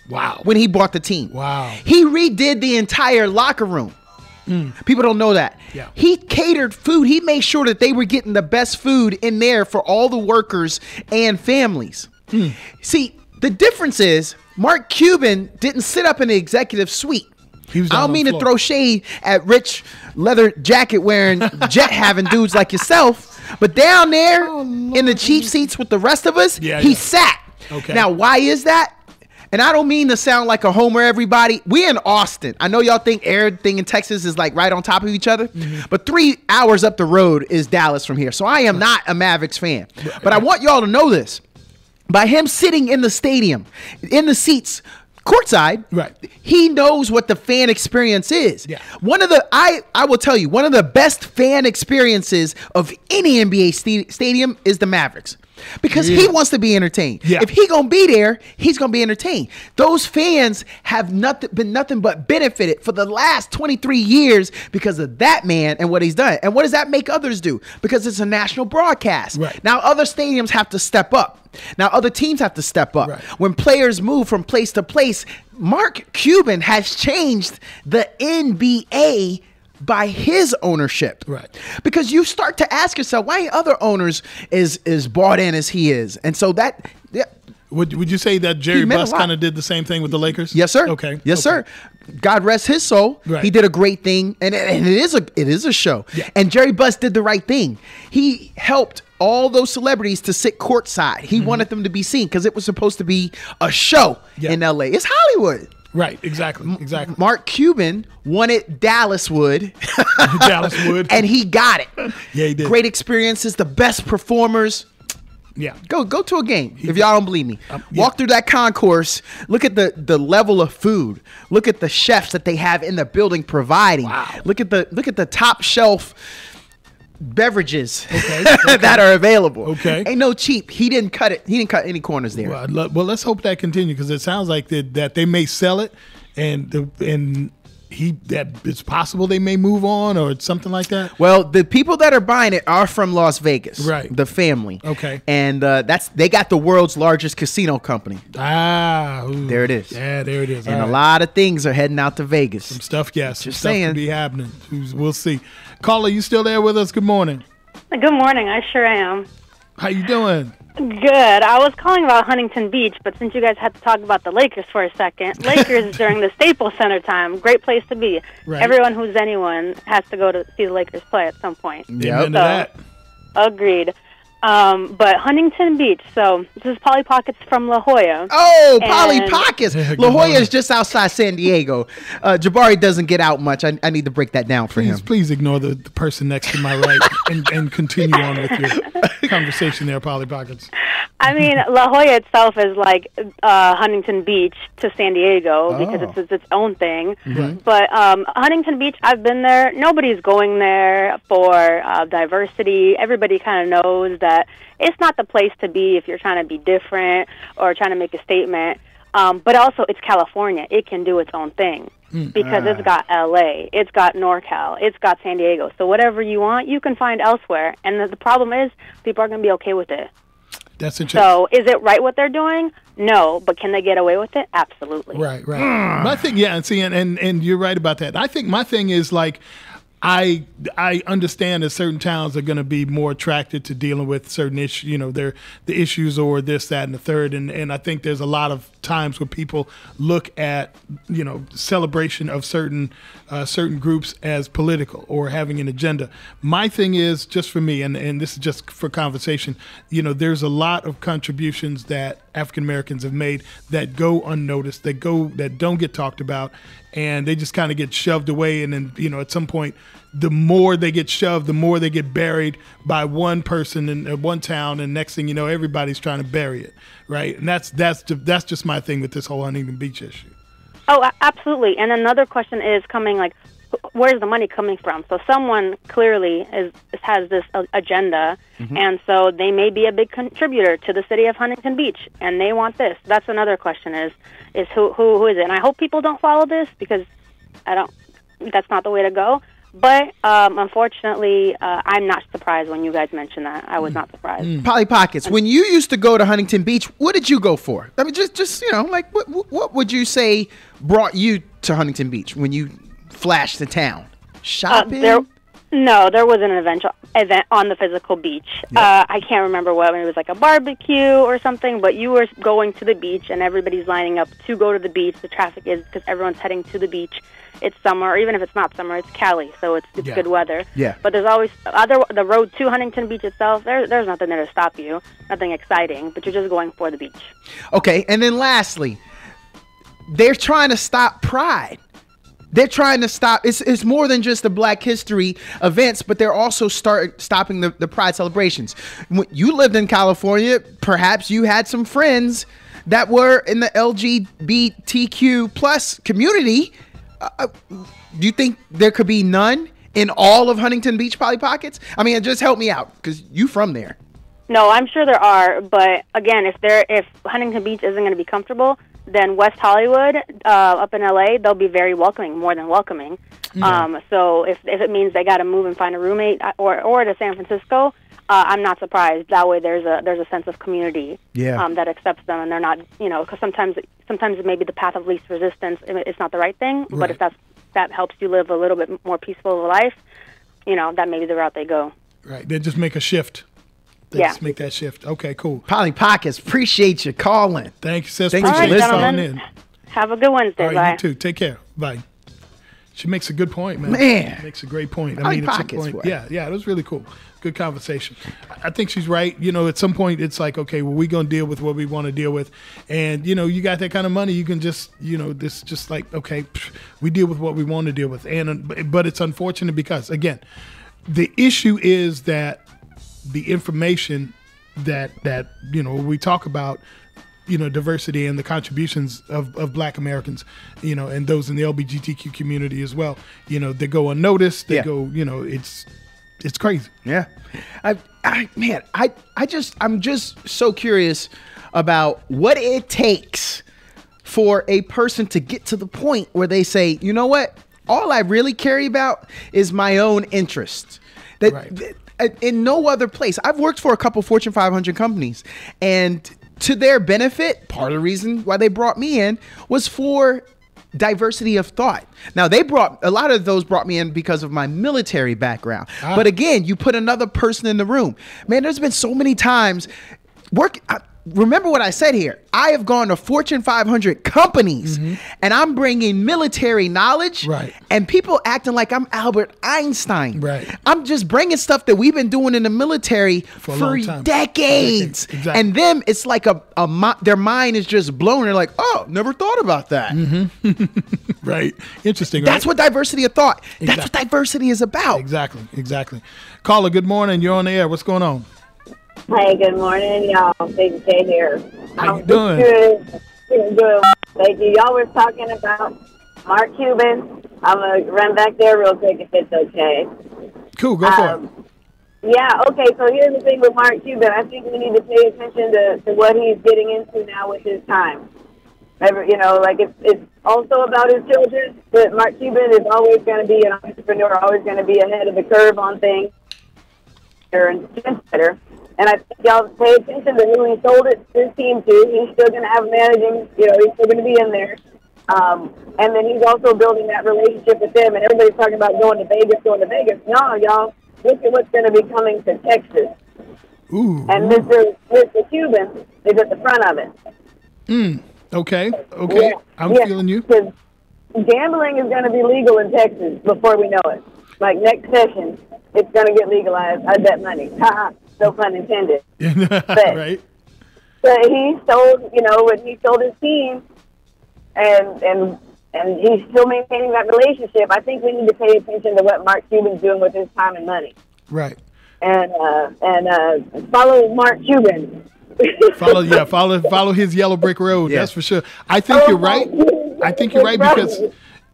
S1: Wow.
S2: When he bought the team.
S1: Wow.
S2: He redid the entire locker room. People don't know that.
S1: Yeah.
S2: He catered food. He made sure that they were getting the best food in there for all the workers and families. See, the difference is Mark Cuban didn't sit up in the executive suite. I don't mean to throw shade at rich leather jacket wearing jet having dudes like yourself, but down there in the cheap seats with the rest of us, he sat.
S1: Okay.
S2: Now, why is that? And I don't mean to sound like a homer, everybody. We in Austin. I know y'all think everything in Texas is like right on top of each other, but 3 hours up the road is Dallas from here. So I am not a Mavericks fan. But I want y'all to know this. By him sitting in the stadium, in the seats, courtside,
S1: right,
S2: he knows what the fan experience is.
S1: Yeah.
S2: One of the, I will tell you, one of the best fan experiences of any NBA stadium is the Mavericks. Because he wants to be entertained. Yeah. If he gonna be there, he's gonna be entertained. Those fans have been nothing but benefited for the last 23 years because of that man and what he's done. And what does that make others do? Because it's a national broadcast.
S1: Right.
S2: Now other stadiums have to step up. Now other teams have to step up.
S1: Right.
S2: When players move from place to place, Mark Cuban has changed the NBA by his ownership.
S1: Right.
S2: Because you start to ask yourself, why ain't other owners is bought in as he is? And so that,
S1: would you say that Jerry Buss kind of did the same thing with the Lakers?
S2: Yes, sir.
S1: Okay.
S2: Yes, sir. God rest his soul.
S1: Right.
S2: He did a great thing, and it is a show. Yeah. And Jerry Buss did the right thing. He helped all those celebrities to sit courtside. He wanted them to be seen because it was supposed to be a show in LA. It's Hollywood.
S1: Right, exactly.
S2: Mark Cuban wanted Dallas Wood.
S1: Dallas Wood.
S2: And he got it.
S1: Yeah, he did.
S2: Great experiences, the best performers.
S1: Yeah.
S2: Go to a game if y'all don't believe me. Walk through that concourse. Look at the level of food. Look at the chefs that they have in the building providing. Wow. Look at the top shelf beverages that are available. Okay. Ain't no cheap. He didn't cut it. He didn't cut any corners there.
S1: Well, let's hope that continues because it sounds like that they may sell it and that it's possible they may move on or something like that.
S2: Well, the people that are buying it are from Las Vegas.
S1: Right.
S2: The family.
S1: Okay.
S2: And they got the world's largest casino company. There it is.
S1: Yeah, there it is.
S2: And a lot of things are heading out to Vegas.
S1: Some stuff, yes.
S2: Just
S1: some
S2: saying.
S1: Stuff could be happening. We'll see. Caller, you still there with us? Good morning.
S5: Good morning. I sure am.
S1: How you doing?
S5: Good. I was calling about Huntington Beach, but since you guys had to talk about the Lakers for a second, Lakers during the Staples Center time, great place to be. Right. Everyone who's anyone has to go to see the Lakers play at some point.
S1: Yeah, so, that.
S5: Agreed. But Huntington Beach, so this is Polly Pockets from La Jolla.
S2: Oh, Polly Pockets. La Jolla is just outside San Diego. Jabari doesn't get out much. I need to break that down for him.
S1: Please ignore the person next to my right and continue on with your conversation there, Polly Pockets.
S5: I mean, La Jolla itself is like Huntington Beach to San Diego because it's its own thing. Right. But Huntington Beach, I've been there. Nobody's going there for diversity. Everybody kind of knows that it's not the place to be if you're trying to be different or trying to make a statement. But also, it's California. It can do its own thing because it's got L.A., it's got NorCal, it's got San Diego. So whatever you want, you can find elsewhere. And the problem is people are going to be okay with it.
S1: That's interesting.
S5: So is it right what they're doing? No, but can they get away with it? Absolutely.
S1: Right. My thing, and you're right about that. I think my thing is like, I understand that certain towns are going to be more attracted to dealing with certain issues, the issues or this, that, and the third. And I think there's a lot of times where people look at, celebration of certain groups as political or having an agenda. My thing is, just for me, and this is just for conversation, there's a lot of contributions that African Americans have made that go unnoticed, that don't get talked about, and they just kind of get shoved away. And then, at some point, the more they get shoved, the more they get buried by one person in one town, and next thing you know, everybody's trying to bury it, right? And that's just my thing with this whole Huntington Beach issue.
S5: Absolutely. And another question is coming, like, where's the money coming from? So someone clearly has this agenda, and so they may be a big contributor to the city of Huntington Beach, and they want this. That's another question: is who is it? And I hope people don't follow this, because that's not the way to go. But unfortunately, I'm not surprised when you guys mentioned that. I was not surprised.
S2: Polly Pockets, when you used to go to Huntington Beach, what did you go for? I mean, just like what would you say brought you to Huntington Beach when you flashed the town? Shopping?
S5: There was an event on the physical beach. Yep. I can't remember what. It was like a barbecue or something, but you were going to the beach, and everybody's lining up to go to the beach. The traffic is because everyone's heading to the beach. It's summer, or even if it's not summer, it's Cali, so it's good weather. Yeah. But there's always the road to Huntington Beach itself. There's nothing there to stop you, nothing exciting, but you're just going for the beach. Okay, and then lastly, they're trying to stop Pride. They're trying to stop. It's more than just the Black History events, but they're also stopping the Pride celebrations. When you lived in California, perhaps you had some friends that were in the LGBTQ plus community. Do you think there could be none in all of Huntington Beach, Polly Pockets? I mean, just help me out, because you from there. No, I'm sure there are, but again, if Huntington Beach isn't going to be comfortable, then West Hollywood, up in LA, they'll be very welcoming, more than welcoming. Yeah. So if it means they got to move and find a roommate, or to San Francisco, I'm not surprised. That way, there's a sense of community that accepts them, and they're not, because sometimes it may be the path of least resistance. It's not the right thing, right. But if that helps you live a little bit more peaceful of a life, that may be the route they go. Right. They just make a shift. Just make that shift. Okay, cool. Polly Pockets, appreciate you calling. Thank you, sis. Thanks for listening. Have a good Wednesday. All right, bye. You too. Take care. Bye. She makes a good point, man. She makes a great point. I mean, at some point, it was really cool. Good conversation. I think she's right. At some point, it's like, okay, well, we're going to deal with what we want to deal with. And, you got that kind of money, you can just, this just like, okay, we deal with what we want to deal with. But it's unfortunate because, again, the issue is that the information that we talk about, diversity and the contributions of Black Americans, and those in the LGBTQ community as well, they go unnoticed. They go, it's crazy. Yeah. I'm just so curious about what it takes for a person to get to the point where they say, you know what, all I really care about is my own interest. In no other place. I've worked for a couple Fortune 500 companies, and to their benefit, part of the reason why they brought me in was for diversity of thought. Now, a lot of those brought me in because of my military background. But again, you put another person in the room. Man, there's been so many times remember what I said here. I have gone to Fortune 500 companies, and I'm bringing military knowledge, and people acting like I'm Albert Einstein. I'm just bringing stuff that we've been doing in the military for decades. Exactly. And them, it's like their mind is just blown. They're like, oh, never thought about that. Right. Interesting. That's what diversity of thought. Exactly. That's what diversity is about. Exactly. Caller, good morning. You're on the air. What's going on?
S6: Hey, good morning, y'all. Big J here.
S1: How you doing?
S6: Good. Thank you. Y'all were talking about Mark Cuban. I'm going to run back there real quick if it's okay.
S1: Cool, go for it.
S6: Yeah, okay, so here's the thing with Mark Cuban. I think we need to pay attention to what he's getting into now with his time. It's also about his children, but Mark Cuban is always going to be an entrepreneur, always going to be ahead of the curve on things. And I think y'all pay attention to who he sold his team to. He's still going to have managing, he's still going to be in there. And then he's also building that relationship with them. And everybody's talking about going to Vegas. No, y'all, look at what's going to be coming to Texas.
S1: Ooh.
S6: And Mr. Cuban is at the front of it.
S1: Okay. Yeah. I'm feeling you.
S6: Because gambling is going to be legal in Texas before we know it. Like next session, it's going to get legalized. I bet money. No pun intended.
S1: Right.
S6: But he sold, when he sold his team, and he's still maintaining that relationship. I think we need to pay attention to what Mark Cuban's doing with his time and money.
S1: Right.
S6: And follow Mark Cuban.
S1: Follow his yellow brick road. Yeah. That's for sure. I think you're right. I think you're right because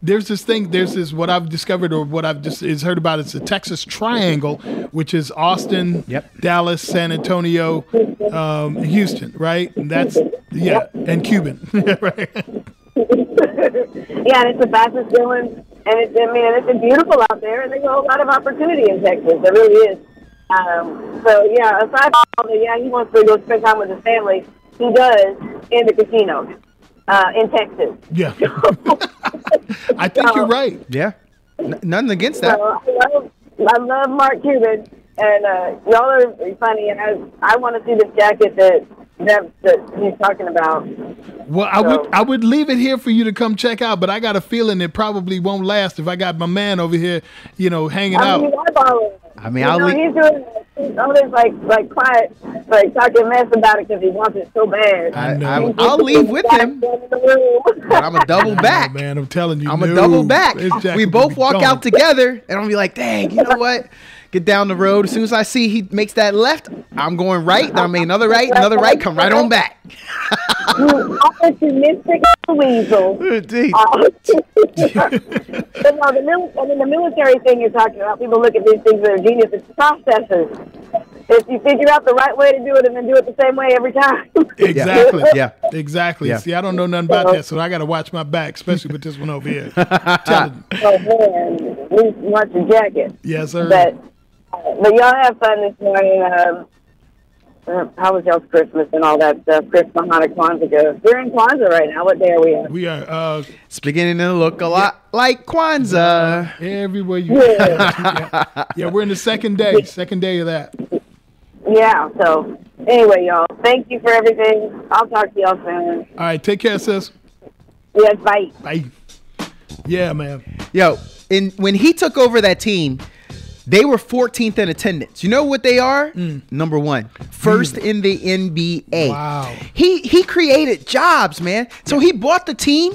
S1: there's this what I've discovered or what I've just is heard about. It's the Texas Triangle, which is Austin, Dallas, San Antonio, Houston, right? And that's and Cuban, right?
S6: Yeah, and it's the fastest growing, and it's beautiful out there, and there's a whole lot of opportunity in Texas. There really is. So yeah, aside from all that, he wants to go spend time with his family. He does in the casinos in Texas.
S1: Yeah, I think you're right.
S2: Yeah, nothing against that.
S6: I love Mark Cuban, and y'all are funny, and I want to see this jacket that he's talking about.
S1: Well, I would leave it here for you to come check out, but I got a feeling it probably won't last if I got my man over here, hanging out.
S2: I'll leave.
S6: He's doing all this like quiet, like talking mess about it because he wants it so bad.
S2: I'll leave with him, but I'm a double back.
S1: Oh, man, I'm telling you,
S2: I'm a double back. We both walk out together, and I'll be like, dang, you know what? Get down the road. As soon as I see he makes that left, I'm going right. Then I make another right, come right on back.
S6: You opportunistic weasel. But no, the military thing you're talking about, people look at these things that are genius. It's processes. If you figure out the right way to do it and then do it the same way every time.
S1: Exactly.
S2: Yeah.
S1: Exactly.
S2: Yeah.
S1: See, I don't know nothing about that, so I got to watch my back, especially with this one over here. Tell me.
S6: Oh, man. We watch your jacket.
S1: Yes, sir.
S6: But y'all have fun this morning. How was y'all's Christmas and all that stuff? Christmas, Hanukkah, Kwanzaa. We're in Kwanzaa right now. What day are we at?
S1: We are.
S2: It's beginning to look a lot like Kwanzaa.
S1: Everywhere you go. Yeah, we're in the second day of that.
S6: Yeah, so anyway, y'all, thank you for everything. I'll talk to y'all soon.
S1: All right, take care, sis.
S6: Yes, bye.
S1: Bye. Yeah, man.
S2: Yo, when he took over that team, they were 14th in attendance. You know what they are? Number one. First in the NBA.
S1: Wow.
S2: He created jobs, man. So he bought the team,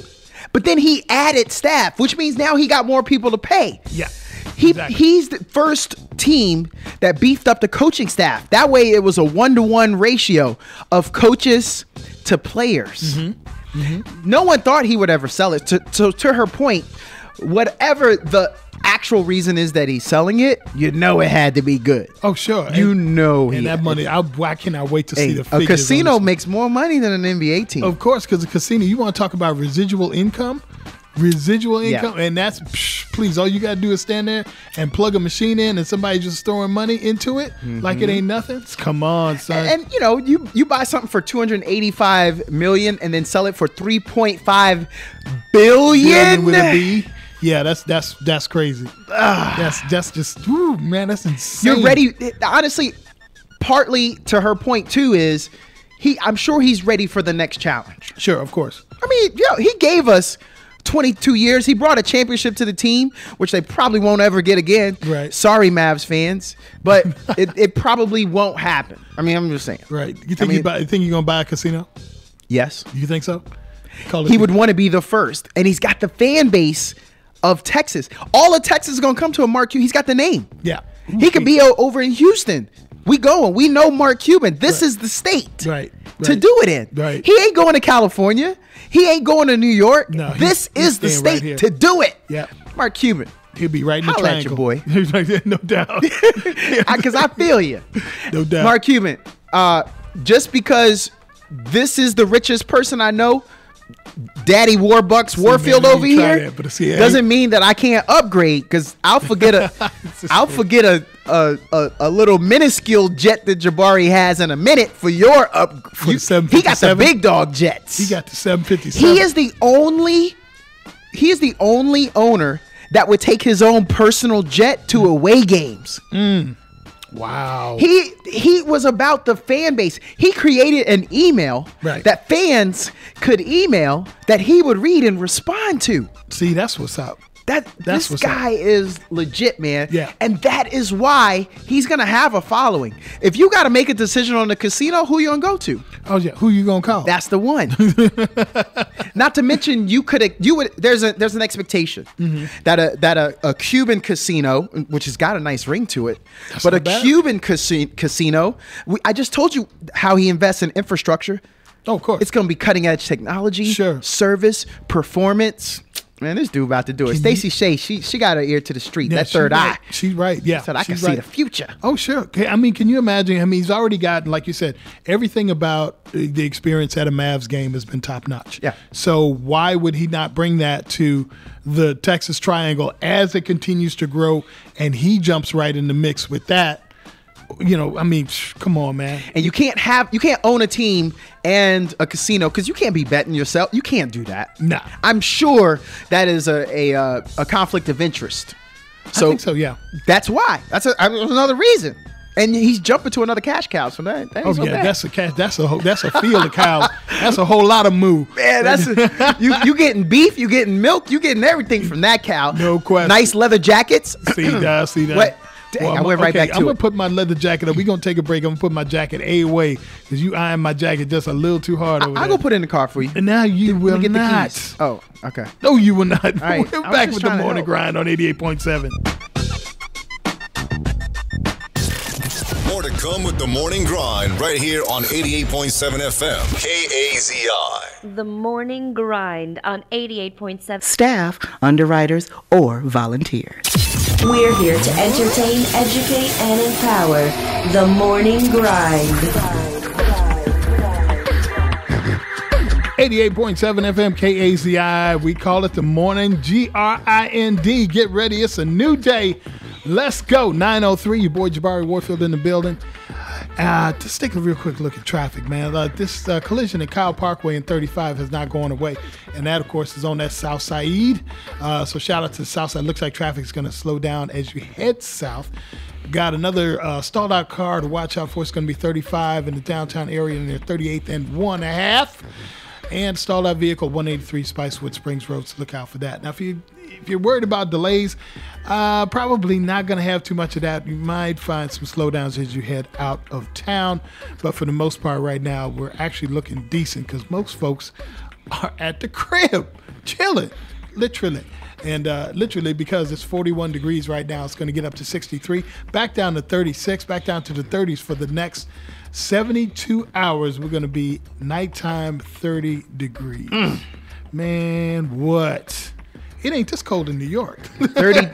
S2: but then he added staff, which means now he got more people to pay.
S1: Yeah. Exactly.
S2: He's the first team that beefed up the coaching staff. That way it was a 1-to-1 ratio of coaches to players. No one thought he would ever sell it. To her point, whatever the actual reason is that he's selling it, it had to be good.
S1: Oh, sure.
S2: And
S1: that money, why can't I wait to see the figures?
S2: A casino makes more money than an NBA team.
S1: Of course, because a casino, you want to talk about residual income? And that's, please, all you got to do is stand there and plug a machine in and somebody just throwing money into it like it ain't nothing. Come on, son.
S2: And you buy something for $285 million and then sell it for $3.5 billion
S1: with a B. Yeah, that's crazy. That's just, man, that's insane.
S2: You're ready. Honestly, partly to her point too is I'm sure he's ready for the next challenge.
S1: Sure, of course.
S2: I mean, he gave us 22 years. He brought a championship to the team, which they probably won't ever get again.
S1: Right.
S2: Sorry, Mavs fans, but it probably won't happen. I mean, I'm just saying.
S1: Right. You think you're going to buy a casino?
S2: Yes.
S1: You think so?
S2: He would want to be the first, and he's got the fan base of Texas. All of Texas is going to come to a Mark Cuban. He's got the name.
S1: Yeah.
S2: He could be over in Houston. We going. We know Mark Cuban. This is the state to do it in.
S1: Right.
S2: He ain't going to California. He ain't going to New York.
S1: No,
S2: this is the state to do it.
S1: Yeah.
S2: Mark Cuban.
S1: He'll be right in the triangle.
S2: Holla at your boy.
S1: No doubt.
S2: Because I feel you.
S1: No doubt.
S2: Mark Cuban, just because this is the richest person I know, Daddy Warbucks Warfield over here, doesn't mean that I can't upgrade, because I'll forget a little minuscule jet that Jabari has in a minute for your he got the big dog jets.
S1: He got the 757.
S2: He is the only owner that would take his own personal jet to away games.
S1: Wow.
S2: He was about the fan base. He created an email that fans could email that he would read and respond to.
S1: See, that's what's up.
S2: This guy is legit, man.
S1: Yeah. And
S2: that is why he's going to have a following. If you got to make a decision on the casino, who you going to go to?
S1: Oh, yeah. Who you going to call?
S2: That's the one. Not to mention, there's an expectation that a Cuban casino, which has got a nice ring to it, but a Cuban casino, I just told you how he invests in infrastructure.
S1: Oh, of course.
S2: It's going to be cutting edge technology,
S1: Sure.
S2: service, performance. Man, this dude about to do it. Stacey Shea, she got her ear to the street. That third eye.
S1: She's right. Yeah.
S2: Said I can
S1: she's
S2: see the future.
S1: Oh, sure. Okay. I mean, can you imagine? I mean, he's already gotten, like you said, everything about the experience at a Mavs game has been top notch.
S2: Yeah.
S1: So why would he not bring that to the Texas Triangle as it continues to grow, and he jumps right in the mix with that? You know, I mean, come on, man.
S2: And you can't own a team and a casino because you can't be betting yourself. You can't do that.
S1: Nah.
S2: I'm sure that is a conflict of interest. So,
S1: I think so, yeah.
S2: That's why. That's another reason. And he's jumping to another cash cow. So that ain't so bad.
S1: That's a cash. That's a field of cows. That's a whole lot of moo.
S2: Man, you getting beef, you getting milk, you getting everything from that cow.
S1: No question.
S2: Nice leather jackets.
S1: See that.
S2: What? Dang, I went right back to
S1: I'm
S2: it.
S1: going to put my leather jacket up. We're going to take a break. I'm going to put my jacket away because you eyeing my jacket just a little too hard over there.
S2: I'll go put it in the car for you.
S1: And now you will
S2: get
S1: not.
S2: The keys. Oh, okay.
S1: No, you will not.
S2: right.
S1: We're back with the morning
S2: help.
S1: grind on 88.7.
S7: More to come with the morning grind right here on 88.7 FM KAZI.
S8: The Morning Grind on 88.7.
S9: Staff, underwriters, or volunteers.
S8: We're here to entertain, educate, and empower. The Morning Grind.
S1: 88.7 FM KAZI. We call it the morning GRIND. Get ready. It's a new day. Let's go. 9:03. Your boy Jabari Warfield in the building. Just take a real quick look at traffic, man. This collision at Kyle Parkway and 35 has not gone away. And that, of course, is on that south side. So shout out to the south side. Looks like traffic is going to slow down as you head south. Got another stalled out car to watch out for. It's going to be 35 in the downtown area and they're 38th and 1.5. And stalled out vehicle 183 Spicewood Springs Road. So look out for that. Now, if you're worried about delays, probably not going to have too much of that. You might find some slowdowns as you head out of town. But for the most part right now, we're actually looking decent because most folks are at the crib, chilling, literally. And literally because it's 41 degrees right now, it's going to get up to 63, back down to 36, back down to the 30s for the next 72 hours. We're going to be nighttime 30 degrees. Man, what? It ain't this cold in New York.
S2: 30.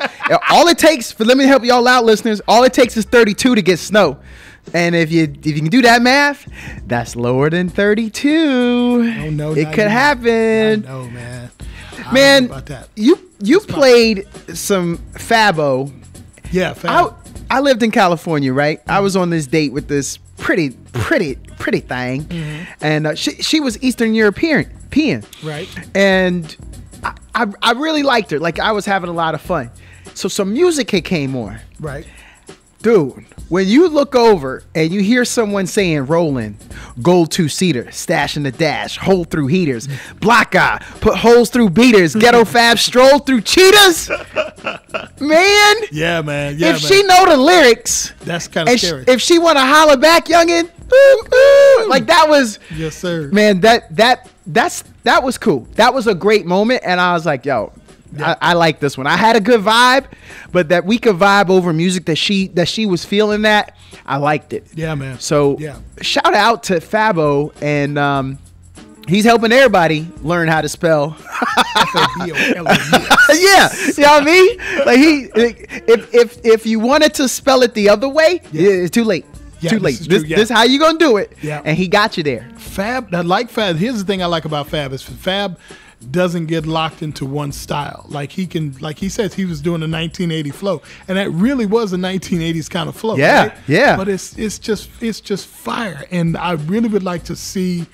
S2: All it takes, let me help y'all out, listeners. All it takes is 32 to get snow. And if you can do that math, that's lower than 32.
S1: Oh, no,
S2: it could happen.
S1: No, man.
S2: Man,
S1: about that.
S2: You played some Fabo.
S1: Yeah, Fab.
S2: I lived in California, right? I was on this date with this pretty thing, and she was Eastern European,
S1: right?
S2: And I really liked her. Like I was having a lot of fun. So some music came on,
S1: right?
S2: Dude, when you look over and you hear someone saying rolling, gold two-seater, stash in the dash, hole through heaters, block eye, put holes through beaters, ghetto fab, stroll through cheetahs. Man.
S1: Yeah, man.
S2: If she know the lyrics.
S1: That's kind of scary.
S2: If she want to holler back, youngin', like that was.
S1: Yes, sir.
S2: Man, that was cool. That was a great moment. And I was like, yo. Yeah. I like this one. I had a good vibe, but that we could vibe over music that she was feeling that, I liked it.
S1: Yeah, man.
S2: So shout out to Fabo, and he's helping everybody learn how to spell.
S1: F-A-B-O-L-O-U.
S2: Yeah, you know what I mean? Like if you wanted to spell it the other way, it's too late.
S1: Yeah,
S2: too late.
S1: This
S2: This how you gonna do it.
S1: Yeah.
S2: And he got you there.
S1: Fab, I like Fab. Here's the thing I like about Fab is Fab doesn't get locked into one style. Like he says he was doing a 1980 flow, and that really was a 1980s kind of flow.
S2: Yeah,
S1: right?
S2: yeah.
S1: But it's just fire, and I really would like to see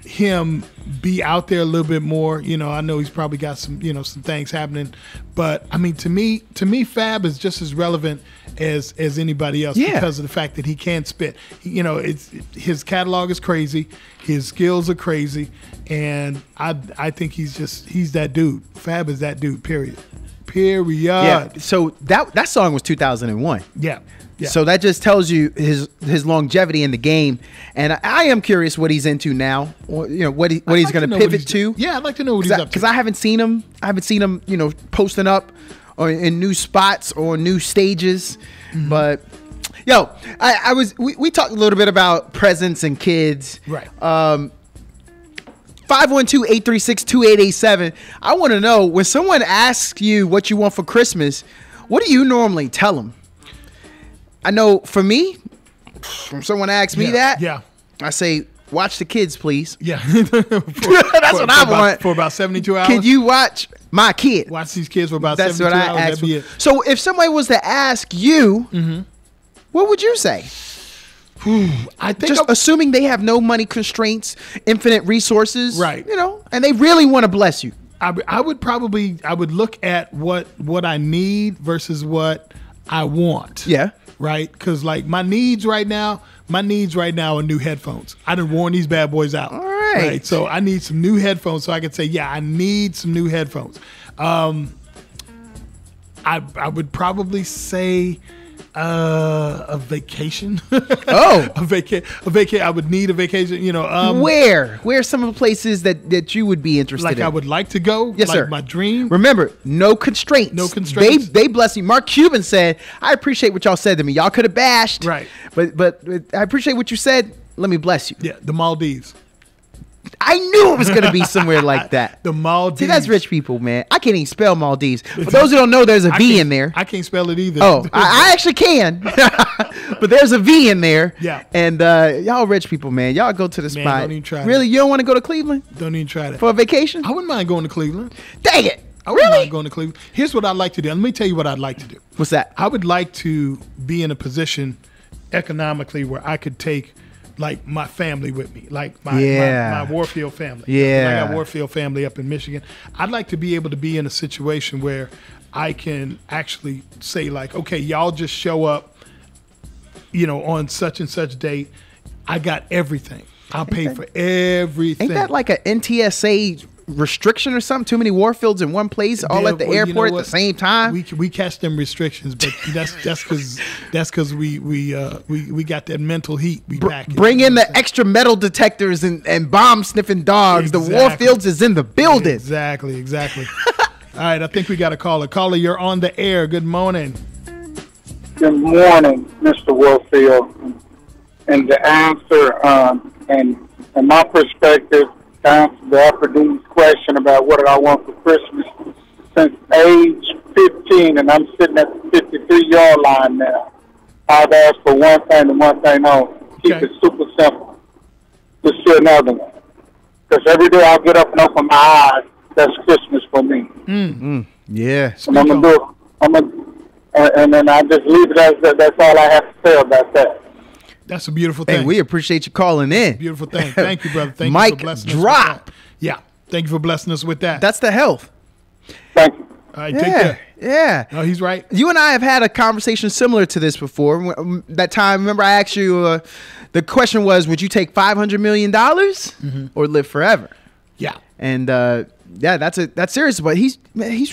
S1: him be out there a little bit more. You know, I know he's probably got some things happening, but I mean, to me, Fab is just as relevant as anybody else because of the fact that he can spit. His catalog is crazy, his skills are crazy, and I think he's that dude. Fab is that dude. Period.
S2: Yeah. So that song was 2001.
S1: Yeah. Yeah.
S2: So that just tells you his longevity in the game, and I am curious what he's into now. What he's going to pivot to.
S1: Yeah, I'd like to know what he's up to.
S2: Because I haven't seen him. Posting up or in new spots or new stages. Mm-hmm. But we talked a little bit about presents and kids.
S1: Right.
S2: 512-836-2887. I want to know, when someone asks you what you want for Christmas, what do you normally tell them? I know for me, when someone asks me that, I say, watch the kids, please.
S1: Yeah.
S2: That's what I want.
S1: For about 72 hours?
S2: Can you watch my kid?
S1: Watch these kids for about
S2: That's
S1: 72
S2: what I
S1: hours.
S2: asked for. So if somebody was to ask you, what would you say?
S1: I think
S2: just assuming they have no money constraints, infinite resources,
S1: right?
S2: You know, and they really want to bless you.
S1: I would look at what I need versus what I want.
S2: Yeah.
S1: Right? Because like my needs right now are new headphones. I done worn these bad boys out.
S2: All right.
S1: So I need some new headphones so I can say, yeah, I need some new headphones. I would probably say a vacation.
S2: Oh,
S1: a vacation. I would need a vacation. You know,
S2: where are some of the places that you would be interested in?
S1: I would like to go.
S2: Yes,
S1: like
S2: sir.
S1: My dream.
S2: Remember, no constraints.
S1: No constraints.
S2: They bless you. Mark Cuban said, "I appreciate what y'all said to me. Y'all could have bashed,
S1: right?
S2: But I appreciate what you said. Let me bless you."
S1: Yeah, the Maldives.
S2: I knew it was going to be somewhere like that.
S1: The Maldives.
S2: See, that's rich people, man. I can't even spell Maldives. For those who don't know, there's a V in there.
S1: I can't spell it either.
S2: Oh, I actually can. But there's a V in there.
S1: Yeah.
S2: And y'all rich people, man. Y'all go to the spot.
S1: Don't even try
S2: really?
S1: that.
S2: You don't want to go to Cleveland?
S1: Don't even try that.
S2: For a vacation?
S1: I wouldn't mind going to Cleveland.
S2: Dang it.
S1: I wouldn't mind going to Cleveland. Here's what I'd like to do. Let me tell you what I'd like to do.
S2: What's that?
S1: I would like to be in a position economically where I could take like my family with me, like my Warfield family.
S2: Yeah.
S1: I got Warfield family up in Michigan. I'd like to be able to be in a situation where I can actually say like, okay, y'all just show up, you know, on such and such date. I got everything. I'll pay for everything.
S2: Ain't that like a NTSA restriction or something? Too many Warfields in one place, all at the airport at the same time.
S1: We catch them restrictions, but that's because we got that mental heat. We back
S2: bring in the extra metal detectors and bomb sniffing dogs.
S1: Exactly.
S2: The Warfields is in the building.
S1: Exactly. All right, I think we got a caller. Caller, you're on the air. Good morning.
S10: Good morning, Mr. Warfield. And the answer, and my perspective, to answer the Upper D's question about what I want for Christmas, since age 15, and I'm sitting at the 53-yard line now, I've asked for one thing and one thing only. Keep it super simple. Just see another one. Because every day I get up and open my eyes, that's Christmas for me.
S2: Yeah.
S10: And I'm going to do it. And then I just leave it as that. That's all I have to say about that.
S1: That's a beautiful thing.
S2: Hey, we appreciate you calling in.
S1: Beautiful thing. Thank you, brother. Thank
S2: Mike,
S1: you for blessing
S2: drop.
S1: us with that. Yeah. Thank you for blessing us with that.
S2: That's the health.
S10: Thank you.
S1: All right, take care.
S2: Yeah.
S1: No, he's right.
S2: You and I have had a conversation similar to this before. That time, remember I asked you, the question was, would you take $500 million or live forever?
S1: Yeah.
S2: And that's serious, but he's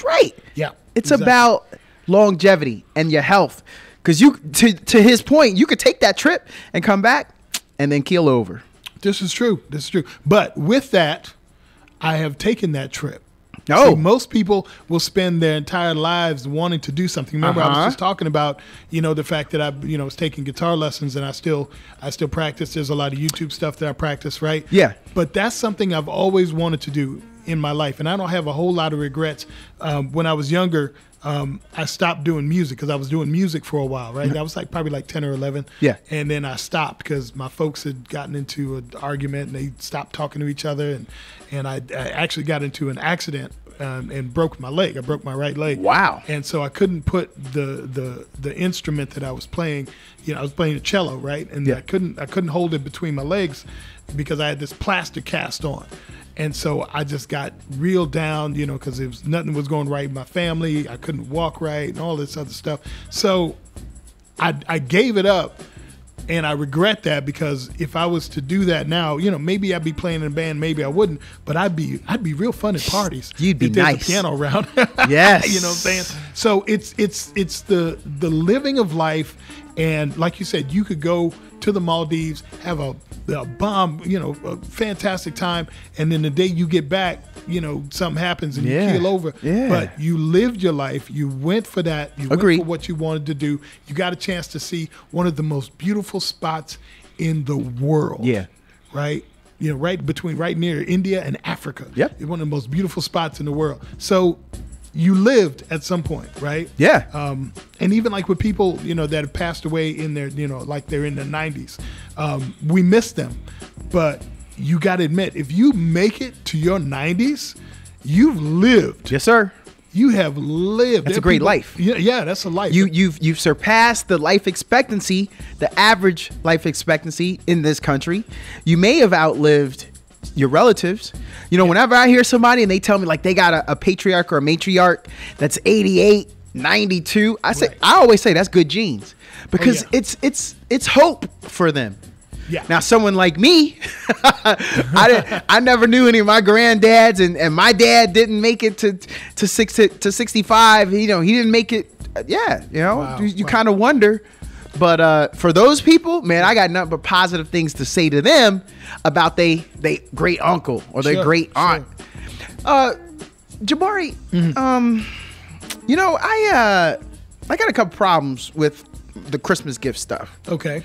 S2: right.
S1: Yeah.
S2: It's about longevity and your health. Because to his point, you could take that trip and come back and then keel over.
S1: This is true. But with that, I have taken that trip.
S2: No.
S1: See, most people will spend their entire lives wanting to do something. Remember, I was just talking about, the fact that I, was taking guitar lessons and I still practice. There's a lot of YouTube stuff that I practice, right?
S2: Yeah.
S1: But that's something I've always wanted to do in my life. And I don't have a whole lot of regrets. When I was younger, I stopped doing music because I was doing music for a while, right? That was probably 10 or 11.
S2: Yeah.
S1: And then I stopped because my folks had gotten into an argument and they stopped talking to each other. And I actually got into an accident and broke my leg. I broke my right leg.
S2: Wow.
S1: And so I couldn't put the instrument that I was playing, I was playing a cello, right? And I couldn't hold it between my legs because I had this plaster cast on. And so I just got real down, because nothing was going right in my family. I couldn't walk right and all this other stuff. So I gave it up, and I regret that because if I was to do that now, maybe I'd be playing in a band, maybe I wouldn't, but I'd be real fun at parties.
S2: You'd be
S1: if there's
S2: nice.
S1: a piano around.
S2: Yes.
S1: You know what I'm saying? So it's the living of life, and like you said, you could go to the Maldives, have a bomb, a fantastic time, and then the day you get back, something happens and you keel over.
S2: Yeah.
S1: But you lived your life. You went for that. You
S2: Agreed.
S1: went for what you wanted to do. You got a chance to see one of the most beautiful spots in the world.
S2: Yeah.
S1: Right? right near India and Africa.
S2: Yep.
S1: It's one of the most beautiful spots in the world. So you lived at some point, right?
S2: Yeah.
S1: And even like with people, that have passed away in their, like they're in their 90s, we miss them. But you got to admit, if you make it to your 90s, you've lived.
S2: Yes, sir.
S1: You have lived.
S2: That's a great life.
S1: Yeah, that's a life.
S2: You've surpassed the life expectancy, the average life expectancy in this country. You may have outlived your relatives. Whenever I hear somebody and they tell me like they got a patriarch or a matriarch that's 88, 92, I always say that's good genes, because it's hope for them.
S1: Yeah.
S2: Now, someone like me, I never knew any of my granddads, and my dad didn't make it to 65. He didn't make it.
S1: Wow.
S2: You kind of wonder. But for those people, man, I got nothing but positive things to say to them about they great uncle or their great aunt. Jabari, I got a couple problems with the Christmas gift stuff.
S1: Okay.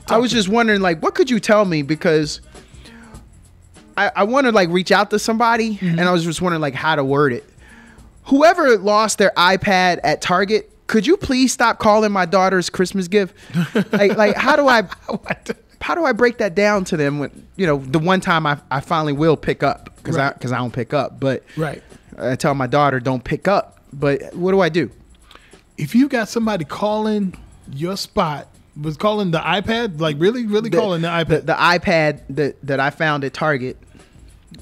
S2: I was just wondering, like, what could you tell me? Because I want to, like, reach out to somebody, and I was just wondering, like, how to word it. Whoever lost their iPad at Target, could you please stop calling my daughter's Christmas gift? like how do I break that down to them when, the one time I finally will pick up, because I don't pick up, but
S1: right.
S2: I tell my daughter don't pick up, but what do I do?
S1: If you got somebody calling your spot, was calling the iPad, like really calling the iPad,
S2: the iPad that I found at Target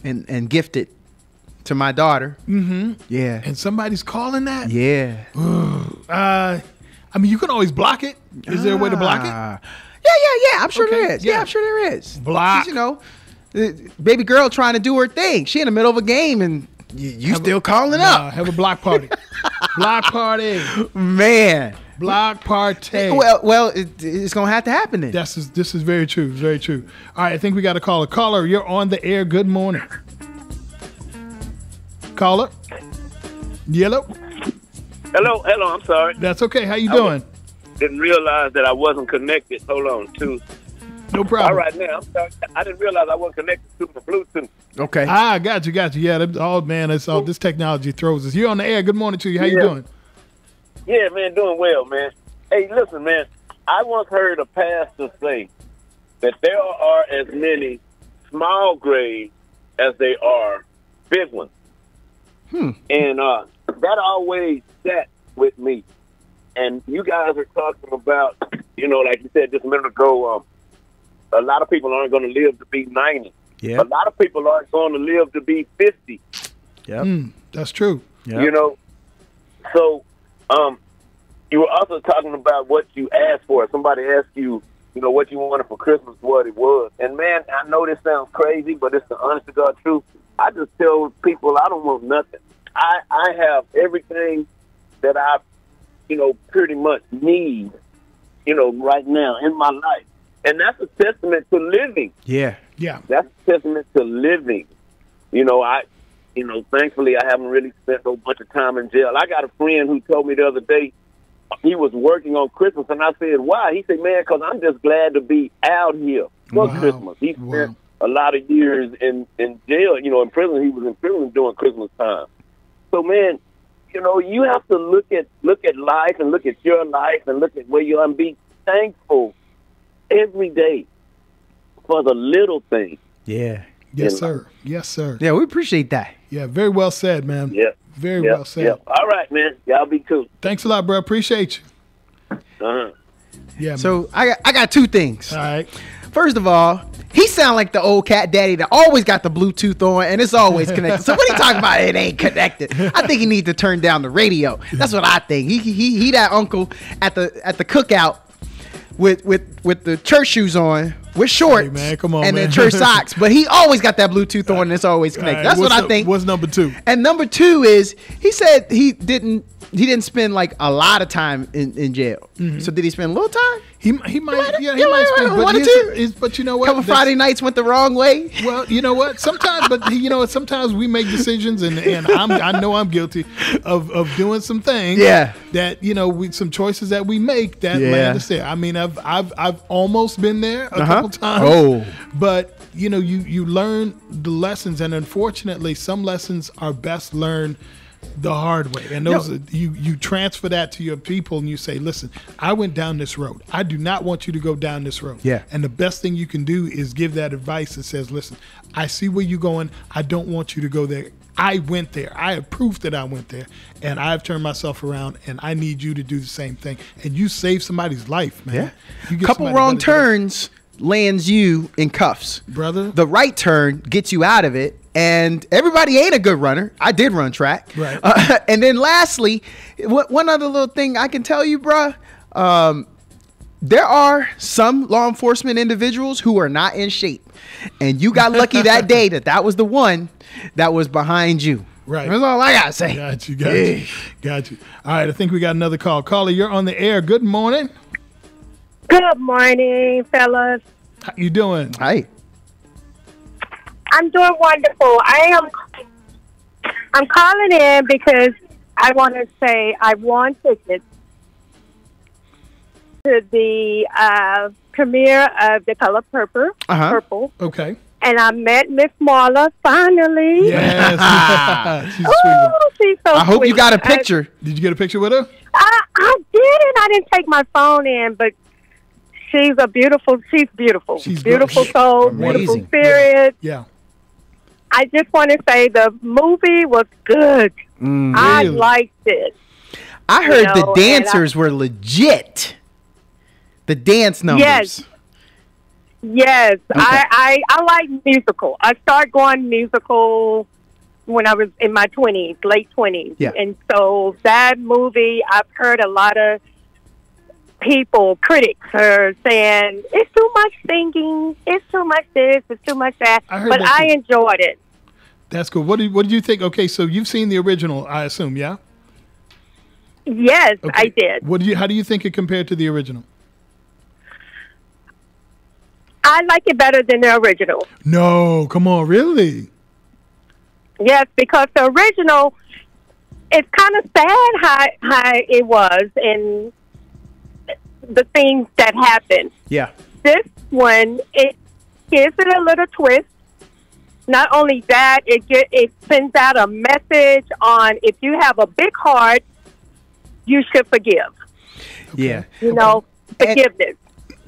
S2: and gifted to my daughter.
S1: Mm-hmm.
S2: Yeah.
S1: And somebody's calling that?
S2: Yeah.
S1: I mean, you can always block it. Is there a way to block it?
S2: Yeah. I'm sure there is. Yeah, I'm sure there is.
S1: Block.
S2: Baby girl trying to do her thing. She in the middle of a game and you still calling up.
S1: Have a block party. Block party.
S2: Man.
S1: Block party.
S2: Well, it's gonna have to happen then.
S1: This is very true. Very true. All right, I think we got a caller. Caller, you're on the air. Good morning. Caller. Yellow.
S11: Hello. I'm sorry.
S1: That's okay. How you doing?
S11: Didn't realize that I wasn't connected. Hold on,
S1: No problem.
S11: All right, now I'm sorry. I didn't realize I wasn't connected to the Bluetooth.
S2: Okay.
S1: Got you. Yeah. That's all. This technology throws us. You're on the air. Good morning to you. How you doing?
S11: Yeah, man, doing well, man. Hey, listen, man, I once heard a pastor say that there are as many small graves as there are big ones. And that always sat with me. And you guys are talking about, like you said just a minute ago, a lot of people aren't going to live to be 90.
S2: Yeah.
S11: A lot of people aren't going to live to be 50.
S2: Yeah.
S1: That's true.
S2: Yep.
S11: So, you were also talking about what you asked for. Somebody asked you, what you wanted for Christmas, what it was. And, man, I know this sounds crazy, but it's the honest to God truth. I just tell people I don't want nothing. I have everything that I, pretty much need, right now in my life. And that's a testament to living.
S2: Yeah.
S11: That's a testament to living. Thankfully, I haven't really spent a bunch of time in jail. I got a friend who told me the other day he was working on Christmas, and I said, why? He said, man, because I'm just glad to be out here for Christmas. He spent a lot of years in jail, in prison. He was in prison during Christmas time. So, man, you have to look at life and look at your life and look at where you are and be thankful every day for the little things.
S2: Yeah.
S1: Yes, sir. Yes, sir.
S2: Yeah, we appreciate that.
S1: Yeah, very well said, man.
S11: Yeah.
S1: Very well said.
S11: Yeah. All right, man. Y'all be cool.
S1: Thanks a lot, bro. Appreciate you.
S11: Uh-huh.
S1: Yeah, man.
S2: So I got two things.
S1: All right.
S2: First of all, he sound like the old cat daddy that always got the Bluetooth on and it's always connected. So what he talking about? It ain't connected. I think he need to turn down the radio. That's what I think. He that uncle at the cookout with the church shoes on, with shorts,
S1: hey man, come on,
S2: and
S1: man.
S2: then church socks. But he always got that Bluetooth on and it's always connected.
S1: Right,
S2: That's what I think.
S1: What's number two?
S2: And number two is he said he didn't spend like a lot of time in jail.
S1: Mm-hmm.
S2: So did he spend a little time?
S1: He might spend
S2: one or two.
S1: But you know what?
S2: Couple Friday nights went the wrong way.
S1: Well, you know what? Sometimes we make decisions, and I know I'm guilty of doing some things.
S2: Yeah.
S1: That some choices that we make that land us there. I mean, I've almost been there a couple times.
S2: Oh.
S1: But you know, you learn the lessons, and unfortunately, some lessons are best learned the hard way. And those you transfer that to your people, and you say, listen, I went down this road. I do not want you to go down this road.
S2: Yeah.
S1: And the best thing you can do is give that advice that says, listen, I see where you're going. I don't want you to go there. I went there. I have proof that I went there, and I've turned myself around, and I need you to do the same thing. And you save somebody's life, man.
S2: Yeah.
S1: You get
S2: Couple
S1: somebody
S2: wrong
S1: better
S2: turns lands you in cuffs.
S1: Brother.
S2: The right turn gets you out of it, and everybody ain't a good runner. I did run track.
S1: Right.
S2: And then lastly, one other little thing I can tell you, bruh. There are some law enforcement individuals who are not in shape, and you got lucky that day that was the one that was behind you.
S1: Right.
S2: That's all I gotta say.
S1: Got you. All right, I think we got another call. Caller, you're on the air. Good morning.
S12: Good morning, fellas.
S1: How you doing?
S2: Hi.
S12: I'm doing wonderful. I'm calling in because I want to say I won tickets to the premiere of The Color Purple. Purple.
S1: Okay.
S12: And I met Miss Marla finally.
S1: Yes. She's sweet.
S12: Oh, she's so
S2: I hope you
S12: sweet.
S2: got a picture.
S1: Did you get a picture with her?
S12: I didn't. I didn't take my phone in, but she's beautiful. She's beautiful soul,
S2: Amazing.
S12: beautiful spirit.
S1: Yeah.
S12: I just want to say the movie was good. I liked it.
S2: I heard the dancers were legit. The dance numbers.
S12: Yes.
S2: Okay.
S12: I like musical. I started going musical when I was in my 20s, late 20s.
S2: Yeah.
S12: And so that movie, I've heard a lot of people, critics, are saying, it's too much singing, it's too much this, it's too much that. But I enjoyed it.
S1: That's cool. What did you think? Okay, so you've seen the original, I assume, yeah?
S12: Yes,
S1: Okay.
S12: I did.
S1: How do you think it compared to the original?
S12: I like it better than the original.
S1: No, come on, really?
S12: Yes, because the original, it's kind of sad how it was and the things that happened.
S2: Yeah.
S12: This one, it gives it a little twist. Not only that, it sends out a message on if you have a big heart, you should forgive.
S2: Yeah.
S12: You know, forgiveness.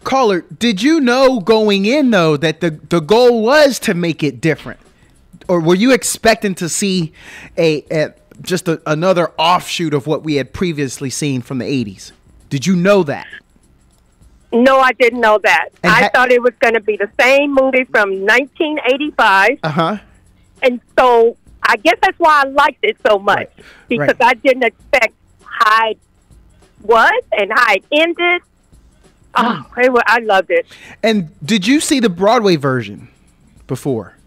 S2: Caller, did you know going in, though, that the goal was to make it different? Or were you expecting to see another offshoot of what we had previously seen from the 80s? Did you know that?
S12: No, I didn't know that.
S2: And
S12: I thought it was going to be the same movie from 1985.
S2: Uh-huh.
S12: And so I guess that's why I liked it so much. Because I didn't expect how it was and how it ended. Oh, I loved it.
S2: And did you see the Broadway version before?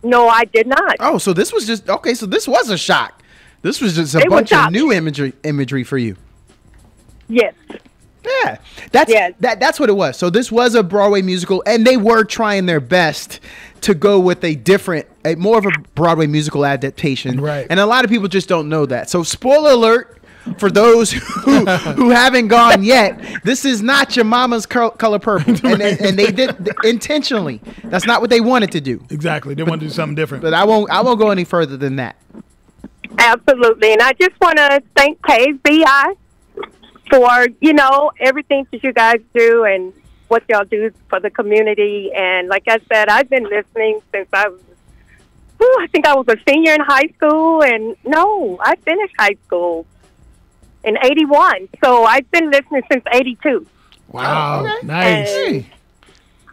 S12: No, I did not.
S2: Oh, so this was just okay. So this was a shock. This was just a bunch of new imagery for you.
S12: Yes.
S2: Yeah, that's what it was. So this was a Broadway musical, and they were trying their best to go with more of a Broadway musical adaptation.
S1: Right.
S2: And a lot of people just don't know that. So spoiler alert. For those who haven't gone yet, this is not your mama's Color Purple, and they did intentionally. That's not what they wanted to do.
S1: Exactly, they want to do something different.
S2: But I won't go any further than that.
S12: Absolutely, and I just want to thank KZI for everything that you guys do and what y'all do for the community. And like I said, I've been listening since I think I was a senior in high school, and I finished high school in 81. So I've been listening since 82.
S1: Wow. Okay. Nice.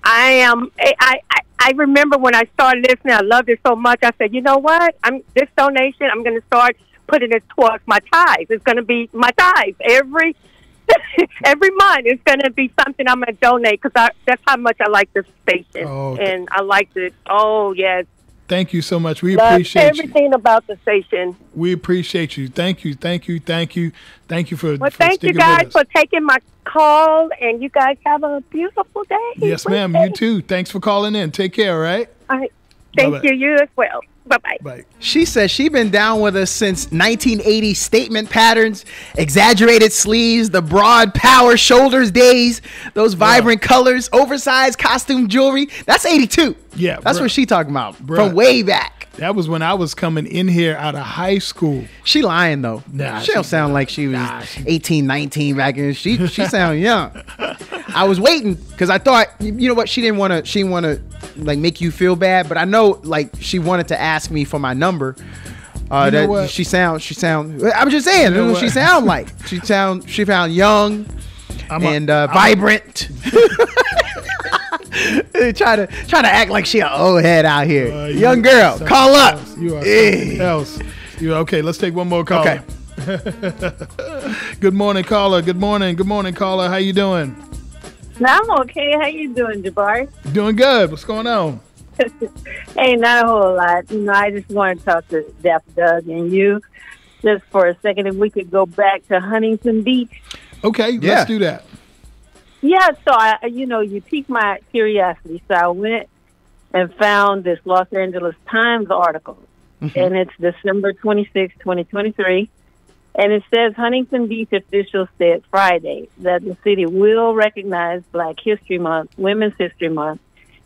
S12: And I remember when I started listening, I loved it so much. I said, you know what? This donation, I'm going to start putting it towards my tithes. It's going to be my tithes. Every month it's going to be something I'm going to donate because that's how much I like this station. And I liked it. Oh, yes.
S1: Thank you so much. We appreciate
S12: everything about the station.
S1: We appreciate you. Thank you for
S12: thank you
S1: sticking
S12: guys
S1: with us.
S12: for taking my call, and you guys have a beautiful day.
S1: Yes, ma'am. You too. Thanks for calling in. Take care, all right?
S12: All right. Thank you. You as well. Bye-bye.
S1: Bye.
S2: She says she been down with us since 1980 statement patterns, exaggerated sleeves, the broad power shoulders days, those vibrant colors, oversized costume jewelry. That's 82.
S1: Yeah.
S2: That's what she talking about
S1: Bruh.
S2: from way back.
S1: That was when I was coming in here out of high school.
S2: She lying though.
S1: Nah,
S2: she don't sound like she was 18, 19 back then. She sound young. I was waiting because I thought, you know what, she didn't want to like make you feel bad, but I know like she wanted to ask me for my number. That what? She sound. I'm just saying, you know what she sound like. She found young and vibrant. try to act like she an old head out here. Young girl, call up.
S1: You are something else. Okay? Let's take one more call. Okay. Good morning, caller. Good morning, caller. How you doing?
S13: I'm okay. How you doing, Jabari?
S1: Doing good. What's going on?
S13: Hey, not a whole lot. I just want to talk to Dapper Doug and you just for a second. If we could go back to Huntington Beach.
S1: Okay, let's do that.
S13: Yeah, so you piqued my curiosity. So I went and found this Los Angeles Times article, and it's December 26, 2023. And it says Huntington Beach officials said Friday that the city will recognize Black History Month, Women's History Month,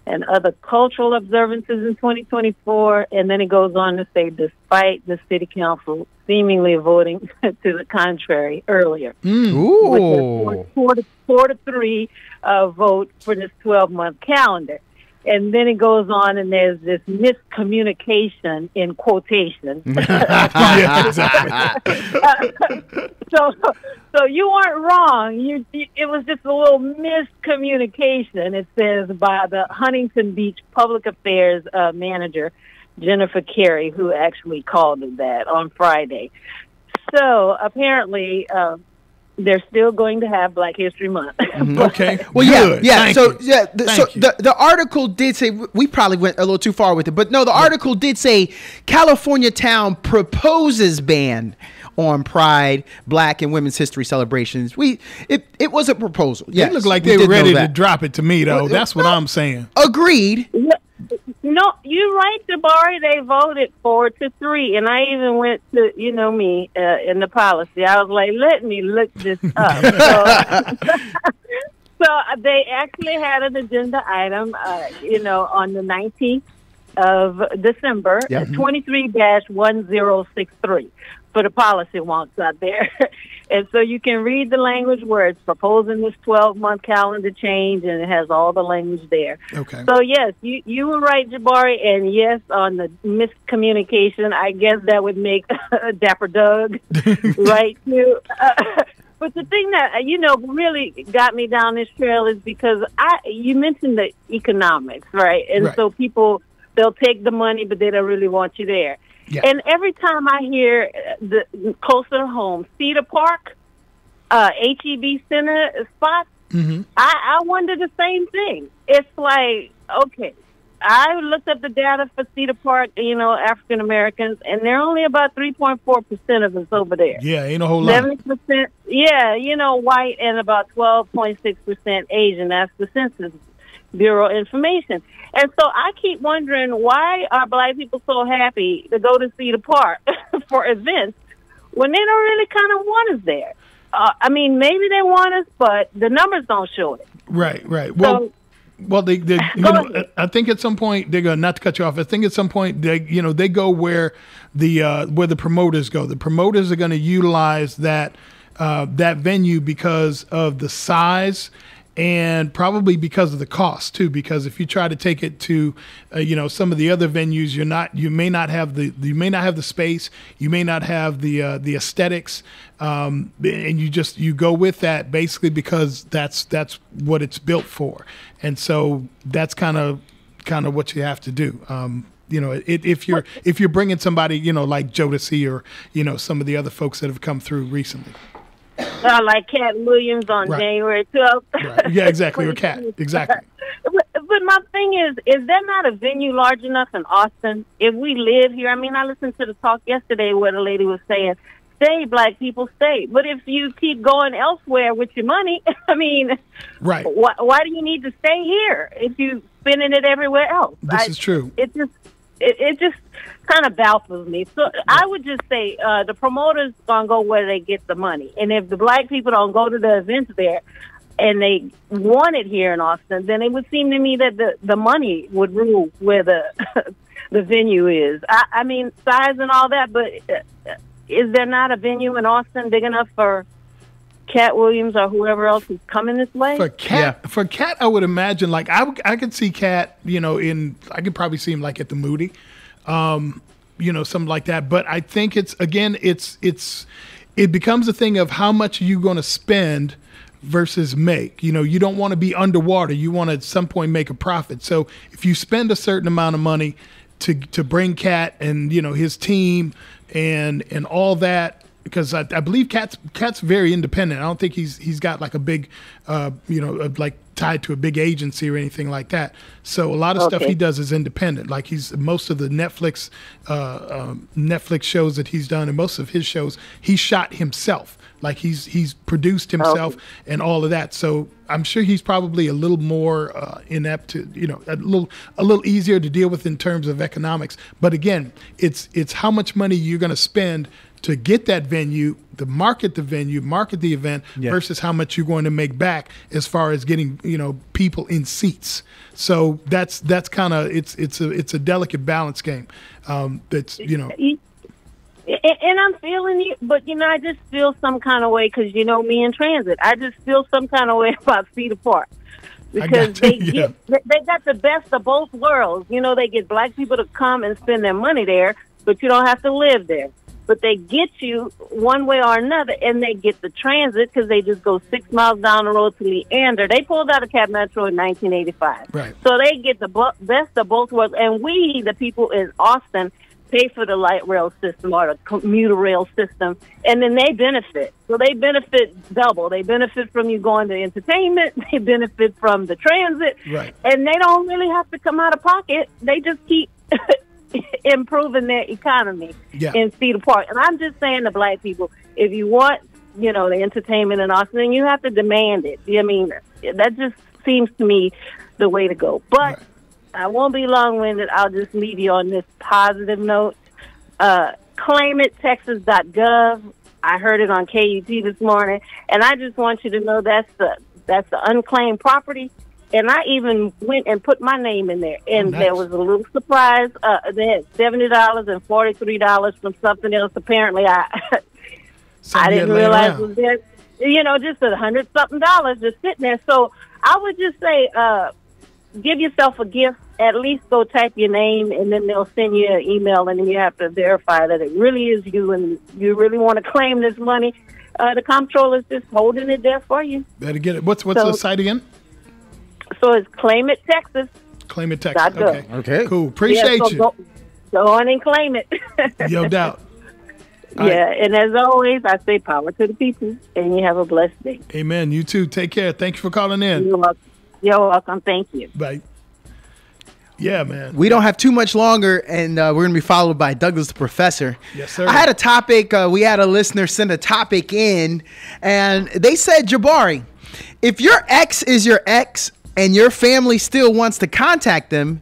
S13: and other cultural observances in 2024. And then it goes on to say, despite the city council seemingly voting to the contrary earlier.
S2: Ooh.
S13: With a 4-3 vote for this 12-month calendar. And then it goes on, and there's this miscommunication in quotation.
S1: Yeah, exactly.
S13: So you weren't wrong. It was just a little miscommunication. It says by the Huntington Beach Public Affairs manager, Jennifer Carey, who actually called it that on Friday. So apparently, they're still going to have Black History Month.
S1: Okay.
S2: Well,
S1: good.
S2: yeah.
S1: Thank you.
S2: The article did say, we probably went a little too far with it, but no, the article did say California town proposes ban on Pride, Black, and Women's History celebrations. It was a proposal.
S1: They look like they were ready to drop it to me, though. That's what I'm saying.
S2: Agreed.
S13: No, you're right, Jabari. They voted 4-3, and I even went to, me, in the policy. I was like, let me look this up. So they actually had an agenda item, on the 19th of December, 23-1063 for the policy wonks out there. And so you can read the language where it's proposing this 12-month calendar change, and it has all the language there.
S1: Okay.
S13: So, yes, you were right, Jabari, and yes, on the miscommunication, I guess that would make Dapper Doug right, too. But the thing that, really got me down this trail is because you mentioned the economics, right? And so people, they'll take the money, but they don't really want you there. Yeah. And every time I hear the closer to home, Cedar Park, HEB Center spots, I wonder the same thing. It's like, okay, I looked up the data for Cedar Park, African Americans, and they're only about 3.4% of us over there.
S1: Yeah, ain't a whole lot.
S13: 70%, white, and about 12.6% Asian. That's the Census Bureau information. And so I keep wondering, why are Black people so happy to go to Cedar Park for events when they don't really kind of want us there? Maybe they want us, but the numbers don't show it.
S1: Right. Well, I think at some point they're going, not to cut you off, I think at some point they go where the promoters go. The promoters are going to utilize that venue because of the size, and probably because of the cost too. Because if you try to take it to, some of the other venues, you may not have the space, you may not have the aesthetics, and you go with that basically because that's what it's built for, and so that's kind of what you have to do. If you're bringing somebody, like Jodeci or some of the other folks that have come through recently.
S13: Like Cat Williams on January 12th.
S1: Right. Yeah, exactly. Or Cat. Exactly.
S13: But my thing is there not a venue large enough in Austin? If we live here, I listened to the talk yesterday where the lady was saying, stay, Black people, stay. But if you keep going elsewhere with your money,
S1: right.
S13: Why do you need to stay here if you're spending it everywhere else?
S1: This is true.
S13: It just it just kind of baffles me. So I would just say the promoters gonna go where they get the money, and if the black people don't go to the events there, and they want it here in Austin, then it would seem to me that the money would rule where the the venue is. I mean, size and all that, but is there not a venue in Austin big enough for Cat Williams or whoever else who's coming this way?
S1: For Cat, I would imagine, like, I could see Cat, you know, I could probably see him like at the Moody, you know, something like that. But I think it becomes a thing of how much you're going to spend versus make. You know, you don't want to be underwater. You want to at some point make a profit. So if you spend a certain amount of money to bring Cat and, you know, his team and all that, because I believe Cat's very independent. I don't think he's got like a big, you know, like tied to a big agency or anything like that. So a lot of stuff he does is independent. Like most of the Netflix shows that he's done, and most of his shows he shot himself. Like he's produced himself and all of that. So I'm sure he's probably a little more inept to, you know, a little easier to deal with in terms of economics. But again, it's how much money you're going to spend to get that venue, to market the venue, market the event, versus how much you're going to make back as far as getting, you know, people in seats. So that's kind of it's a delicate balance game. That's, you know.
S13: And I'm feeling you, but, you know, I just feel some kind of way because, you know, me in transit, I just feel some kind of way about Cedar Park because they got the best of both worlds. You know, they get black people to come and spend their money there, but you don't have to live there. But they get you one way or another, and they get the transit because they just go 6 miles down the road to Leander. They pulled out of Cap Metro in 1985. Right. So they get the best of both worlds. And we, the people in Austin, pay for the light rail system or the commuter rail system, and then they benefit. So they benefit double. They benefit from you going to entertainment. They benefit from the transit. Right. And they don't really have to come out of pocket. They just keep improving their economy in Cedar Park. And I'm just saying to black people, if you want, you know, the entertainment in Austin, you have to demand it. I mean, that just seems to me the way to go. But I won't be long-winded. I'll just leave you on this positive note. ClaimItTexas.gov. I heard it on KUT this morning, and I just want you to know that's the unclaimed property. And I even went and put my name in there, and there was a little surprise. They had $70 and $43 from something else. Apparently, I didn't realize was there. You know, just $100-something just sitting there. So I would just say, give yourself a gift. At least go type your name, and then they'll send you an email, and then you have to verify that it really is you, and you really want to claim this money. The comptroller's just holding it there for you.
S1: Better get it. What's the site again?
S12: So it's Claim It Texas.
S1: Claim It Texas. Okay. Cool. Appreciate you.
S12: Go on and claim it.
S1: No doubt.
S12: And as always, I say power to the people, and you have a blessed day.
S1: Amen. You too. Take care. Thank you for calling in.
S12: You're welcome. You're welcome. Thank you.
S1: Bye. Yeah, man.
S2: We don't have too much longer, and we're going to be followed by Douglas the Professor.
S1: Yes, sir.
S2: I had a topic. We had a listener send a topic in, and they said, Jabari, if your ex is your ex and your family still wants to contact them,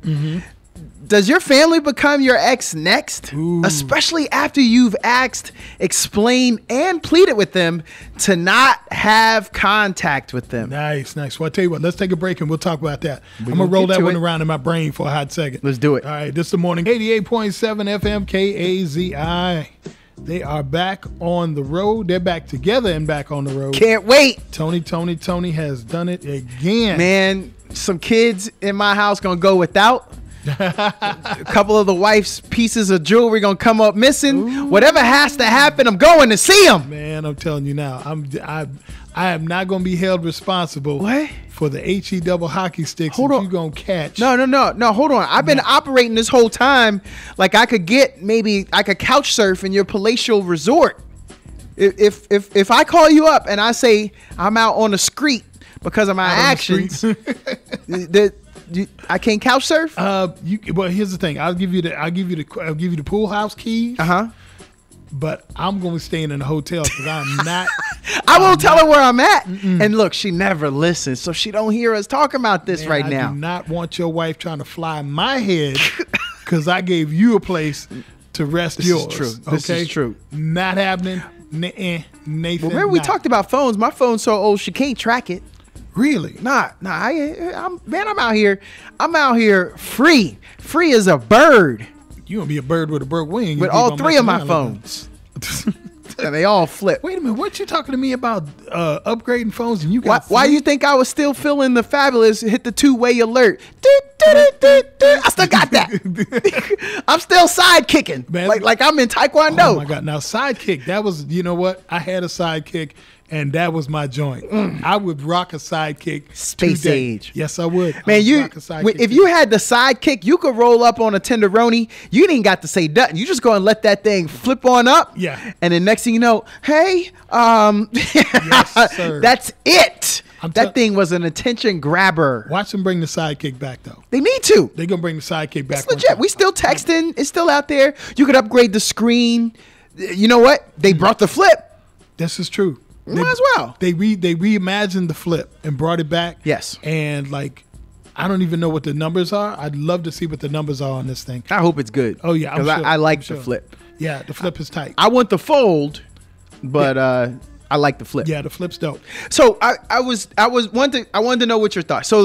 S2: does your family become your ex next? Ooh. Especially after you've asked, explained, and pleaded with them to not have contact with them.
S1: Nice. Well, I'll tell you what, let's take a break and we'll talk about that. I'm going to roll that one around in my brain for a hot second.
S2: Let's do it.
S1: All right, this is the morning. 88.7 FM KAZI. They are back on the road. They're back together and back on the road.
S2: Can't wait.
S1: Tony has done it again.
S2: Man, some kids in my house going to go without. A couple of the wife's pieces of jewelry gonna come up missing. Ooh. Whatever has to happen, I'm going to see them.
S1: Man, I'm telling you now, I am not gonna be held responsible for the HE double hockey sticks that you gonna catch.
S2: No, hold on. I've been operating this whole time like I could couch surf in your palatial resort. If I call you up and I say I'm out on the street because of my actions, I can't couch surf.
S1: Well, here's the thing. I'll give you the pool house keys. But I'm going to be staying in a hotel because I'm not.
S2: I won't tell her where I'm at. And look, she never listens, so she don't hear us talking about this right now.
S1: I do not want your wife trying to fly my head because I gave you a place to rest yours.
S2: This is true. This is true.
S1: Not happening. Nathan.
S2: Well, remember we talked about phones. My phone's so old she can't track it.
S1: Really?
S2: Nah. I'm out here. I'm out here free as a bird.
S1: You gonna be a bird with a broke wing?
S2: With all three of my phones. And they all flip.
S1: Wait a minute, what you talking to me about upgrading phones and you got
S2: why you think I was still feeling the fabulous hit the two-way alert? I still got that. I'm still sidekicking. Man, like I'm in Taekwondo.
S1: Oh my God. Now sidekick, that was, you know what? I had a sidekick and that was my joint. I would rock a sidekick.
S2: Space
S1: today.
S2: age.
S1: Yes, I would.
S2: Man, if you had the sidekick, you could roll up on a tenderoni. You didn't got to say nothing. You just go and let that thing flip on up.
S1: Yeah.
S2: And then next thing you know, hey,
S1: yes, sir.
S2: That's it. That thing was an attention grabber.
S1: Watch them bring the sidekick back, though.
S2: They need to.
S1: They're going to bring the sidekick back.
S2: It's legit. We still texting. It's still out there. You could upgrade the screen. You know what? They brought the flip.
S1: This is true.
S2: Might as well.
S1: They reimagined the flip and brought it back.
S2: Yes.
S1: And I don't even know what the numbers are. I'd love to see what the numbers are on this thing.
S2: I hope it's good.
S1: Oh yeah,
S2: because I like the flip.
S1: Yeah, the flip is tight.
S2: I want the fold, but I like the flip.
S1: Yeah, the flip's dope.
S2: So I wanted to know what your thoughts. So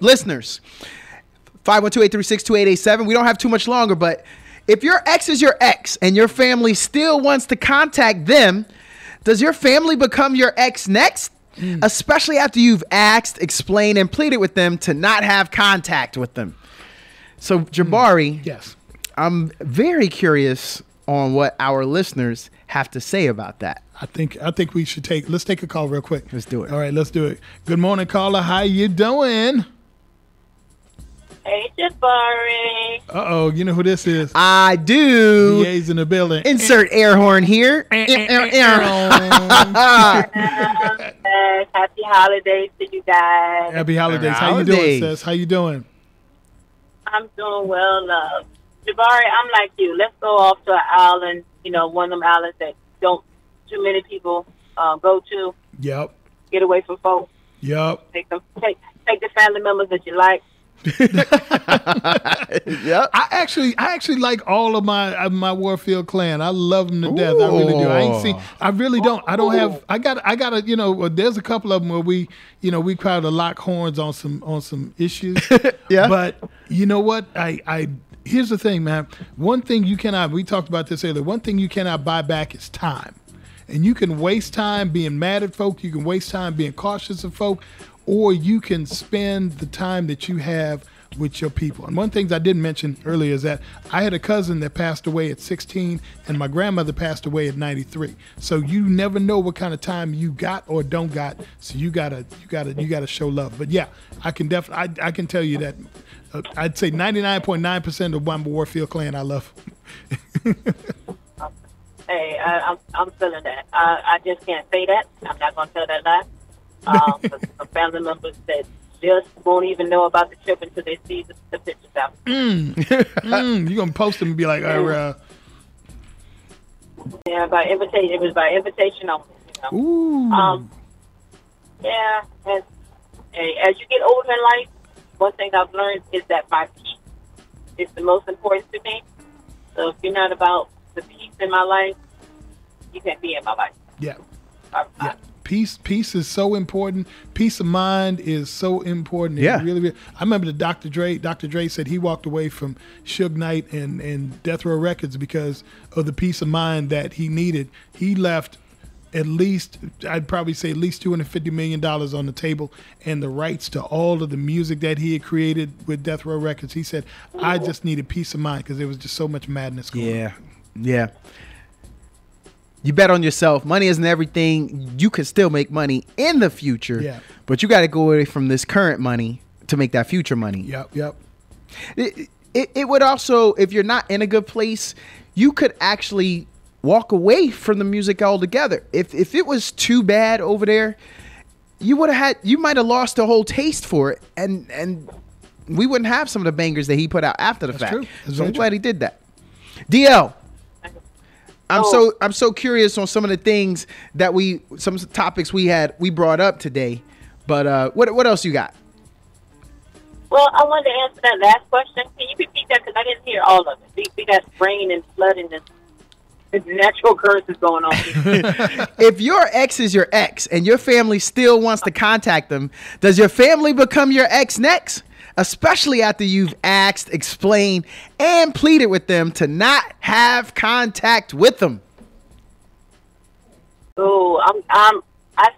S2: listeners, 512-836-2887. We don't have too much longer, but if your ex is your ex and your family still wants to contact them, does your family become your ex next? Especially after you've asked, explained, and pleaded with them to not have contact with them. So, Jabari,
S1: yes,
S2: I'm very curious on what our listeners have to say about that.
S1: I think we should let's take a call real quick.
S2: Let's do it.
S1: All right, let's do it. Good morning, caller. How you doing?
S13: Hey, Jabari.
S1: Uh-oh, you know who this is?
S2: I do.
S1: DA's in the building.
S2: Insert air horn here.
S13: Happy holidays to you guys.
S1: Happy holidays. How you doing, sis? How you doing?
S13: I'm doing well, love. Jabari, I'm like you. Let's go off to an island, one of them islands that don't too many people go to.
S1: Yep.
S13: Get away from folks.
S1: Yep.
S13: Take the family members that you like.
S2: Yep.
S1: I actually like all of my Warfield clan. I love them to death. I really do. I really don't. I don't have. I got. There's a couple of them where we try to lock horns on some issues.
S2: Yeah.
S1: But you know what? Here's the thing, man. One thing you cannot. We talked about this earlier. One thing you cannot buy back is time. And you can waste time being mad at folk. You can waste time being cautious of folk. Or you can spend the time that you have with your people. And one thing I didn't mention earlier is that I had a cousin that passed away at 16 and my grandmother passed away at 93. So you never know what kind of time you got or don't got. So you gotta show love. But yeah, I can tell you that I'd say 99.9% of my Warfield clan I love.
S13: Hey, I'm feeling that. I just can't say that. I'm not gonna tell that lie. Some family members that just won't even know about the trip until they see the pictures out.
S1: You're gonna post them and be like,
S13: yeah, by invitation. It was by invitation only.
S1: Ooh.
S13: Yeah. As you get older in life, one thing I've learned is that my peace is the most important to me. So if you're not about the peace in my life, you can't be in my life.
S1: Yeah. Yeah. Peace is so important. Peace of mind is so important.
S2: Yeah.
S1: Really, I remember Dr. Dre said he walked away from Suge Knight and Death Row Records because of the peace of mind that he needed. He left I'd probably say at least $250 million on the table and the rights to all of the music that he had created with Death Row Records. He said, I just needed peace of mind because there was just so much madness going on.
S2: Yeah. You bet on yourself. Money isn't everything. You could still make money in the future, but you got to go away from this current money to make that future money.
S1: Yep.
S2: It would also, if you're not in a good place, you could actually walk away from the music altogether. If it was too bad over there, you might have lost the whole taste for it, and we wouldn't have some of the bangers that he put out after the fact.
S1: True.
S2: So I'm glad he did that. DL. I'm so curious on some of the things that some topics we brought up today, but what else you got?
S13: Well, I wanted to answer that last question. Can you repeat that? Because I didn't hear all of it. We got rain and flooding and natural occurrences going on here.
S2: If your ex is your ex and your family still wants to contact them, does your family become your ex next? Especially after you've asked, explained, and pleaded with them to not have contact with them.
S13: Oh, I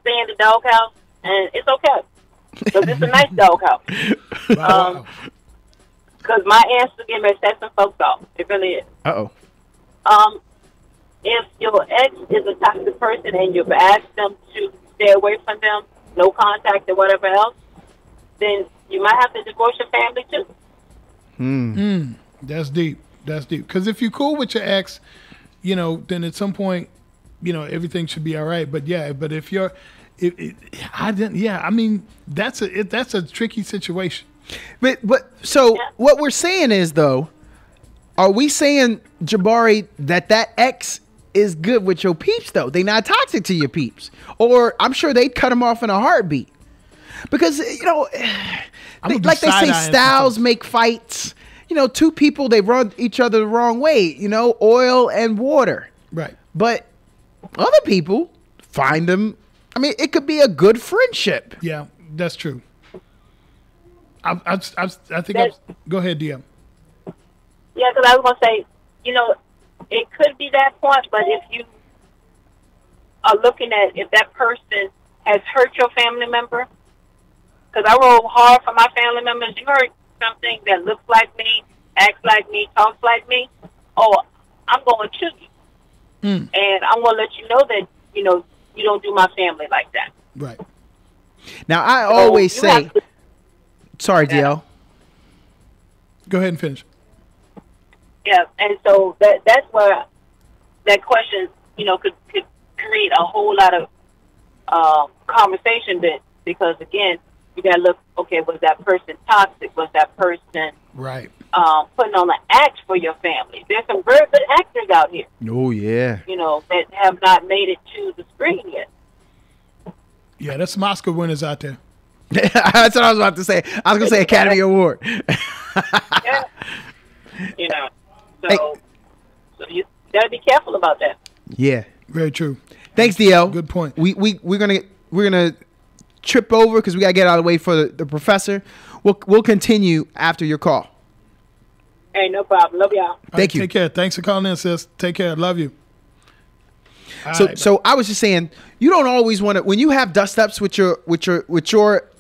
S13: stay in the doghouse, and it's okay. Because it's a nice doghouse. Because my answer is getting ready to set some folks off. It really is.
S2: Uh-oh.
S13: If your ex is a toxic person and you've asked them to stay away from them, no contact or whatever else, then you might have to divorce your family too.
S1: That's deep. That's deep. Because if you're cool with your ex, you know, then at some point, you know, everything should be all right. But yeah, but if you're, I mean, that's a tricky situation.
S2: But what we're saying is, though, are we saying, Jabari, that ex is good with your peeps, though? They not toxic to your peeps, or I'm sure they'd cut them off in a heartbeat. Because, you know, like they say, styles make fights. You know, two people, they run each other the wrong way, you know, oil and water.
S1: Right.
S2: But other people find them. I mean, it could be a good friendship.
S1: Yeah, that's true. I think go ahead, DM.
S13: Yeah, because I was going to say, you know, it could be that point, but if you are looking at if that person has hurt your family member, because I roll hard for my family members, you heard something that looks like me, acts like me, talks like me, oh, I'm going to you. And I'm going to let you know that, you know, you don't do my family like that.
S1: Right.
S2: Now, I always say, sorry, DL.
S1: Go ahead and finish.
S13: Yeah, and so that's where that question, you know, could create a whole lot of conversation because, again, you got to look, okay, was that person toxic? Was that person
S1: right
S13: putting on an act for your family? There's some very good actors out here.
S2: Oh, yeah.
S13: You know, that have not made it to the screen yet.
S1: Yeah, there's some Oscar winners out there.
S2: That's what I was about to say. I was going to say Academy Award.
S13: Yeah. You know, so you got to be careful about that.
S2: Yeah.
S1: Very true.
S2: Thanks, DL.
S1: Good point.
S2: We're gonna trip over because we gotta get out of the way for the professor. We'll continue after your call.
S13: Hey, no problem. Love y'all.
S2: Thank you.
S1: Take care. Thanks for calling in, sis. Take care. Love you.
S2: So I was just saying, you don't always want to, when you have dust ups with your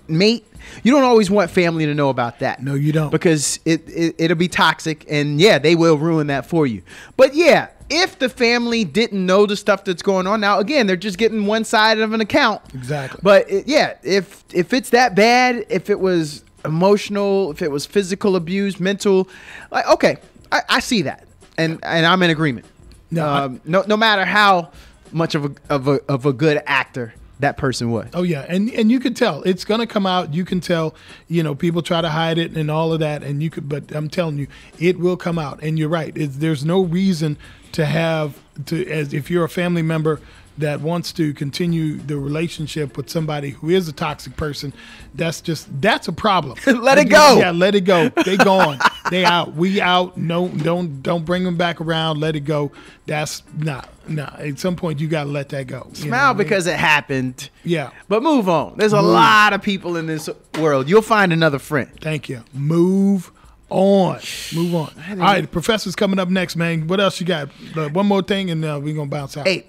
S2: mate, you don't always want family to know about that.
S1: No, you don't.
S2: Because it'll be toxic, and yeah, they will ruin that for you. But yeah, if the family didn't know the stuff that's going on, now again, they're just getting one side of an account.
S1: Exactly.
S2: But if it's that bad, if it was emotional, if it was physical abuse, mental, like, okay, I see that, and I'm in agreement. No, no matter how much of a good actor that person was.
S1: Oh yeah, and you can tell it's gonna come out. You can tell, you know, people try to hide it and all of that, and you could. But I'm telling you, it will come out. And you're right. There's no reason to as if you're a family member that wants to continue the relationship with somebody who is a toxic person. That's a problem.
S2: Let it go.
S1: Yeah, let it go. They gone. They out. We out. No, don't bring them back around. Let it go. That's nah. At some point, you got to let that go.
S2: Smile because it happened.
S1: Yeah.
S2: But move on. There's a lot of people in this world. You'll find another friend.
S1: Thank you. Move on. Move on. All right, the professor's coming up next, man. What else you got? One more thing, and we're going to bounce out.
S2: Hey,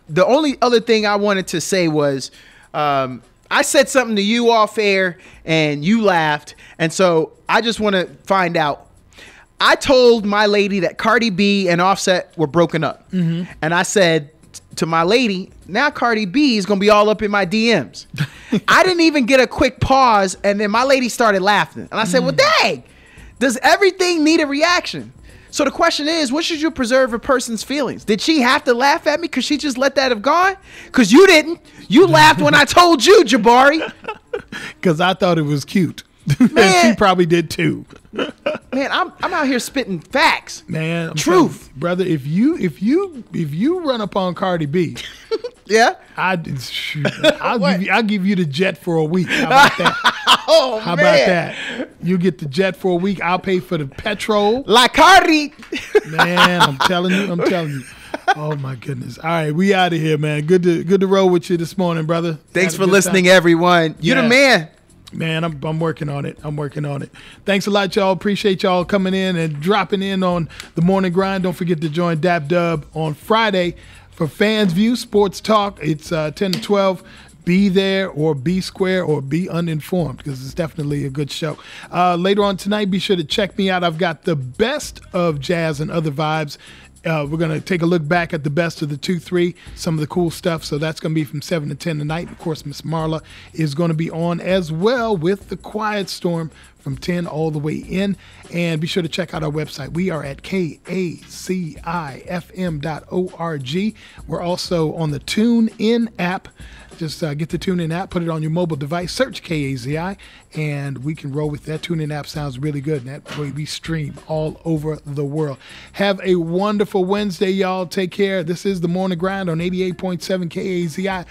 S2: the only other thing I wanted to say was I said something to you off air, and you laughed. And so I just want to find out. I told my lady that Cardi B and Offset were broken up. Mm-hmm. And I said to my lady, now Cardi B is going to be all up in my DMs. I didn't even get a quick pause, and then my lady started laughing. And I said, well, dang, does everything need a reaction? So the question is, what should you preserve a person's feelings? Did she have to laugh at me because she just let that have gone? Because you didn't. You laughed when I told you, Jabari.
S1: Because I thought it was cute. And she probably did too.
S2: Man, I'm out here spitting facts.
S1: Man,
S2: truth,
S1: brother. If you run upon Cardi B,
S2: yeah,
S1: I'll give you the jet for a week. How about that?
S2: Oh,
S1: How
S2: man.
S1: about that? You get the jet for a week. I'll pay for the petrol.
S2: La Cardi.
S1: Man, I'm telling you. Oh my goodness. All right, we out of here, man. Good to roll with you this morning, brother.
S2: Thanks for listening, everyone. You're the man.
S1: Man, I'm working on it. Thanks a lot, y'all. Appreciate y'all coming in and dropping in on the morning grind. Don't forget to join Dap Dub on Friday for Fans View Sports Talk. It's 10 to 12. Be there or be square or be uninformed, because it's definitely a good show. Later on tonight, be sure to check me out. I've got the best of jazz and other vibes. We're going to take a look back at the best of the 2-3, some of the cool stuff. So that's going to be from 7 to 10 tonight. Of course, Miss Marla is going to be on as well with The Quiet Storm from 10 all the way in. And be sure to check out our website. We are at KACIFM.org. We're also on the TuneIn app. Just get the TuneIn app, put it on your mobile device, search KAZI, and we can roll with that. TuneIn app sounds really good, and that way we stream all over the world. Have a wonderful Wednesday, y'all. Take care. This is The Morning Grind on 88.7 KAZI.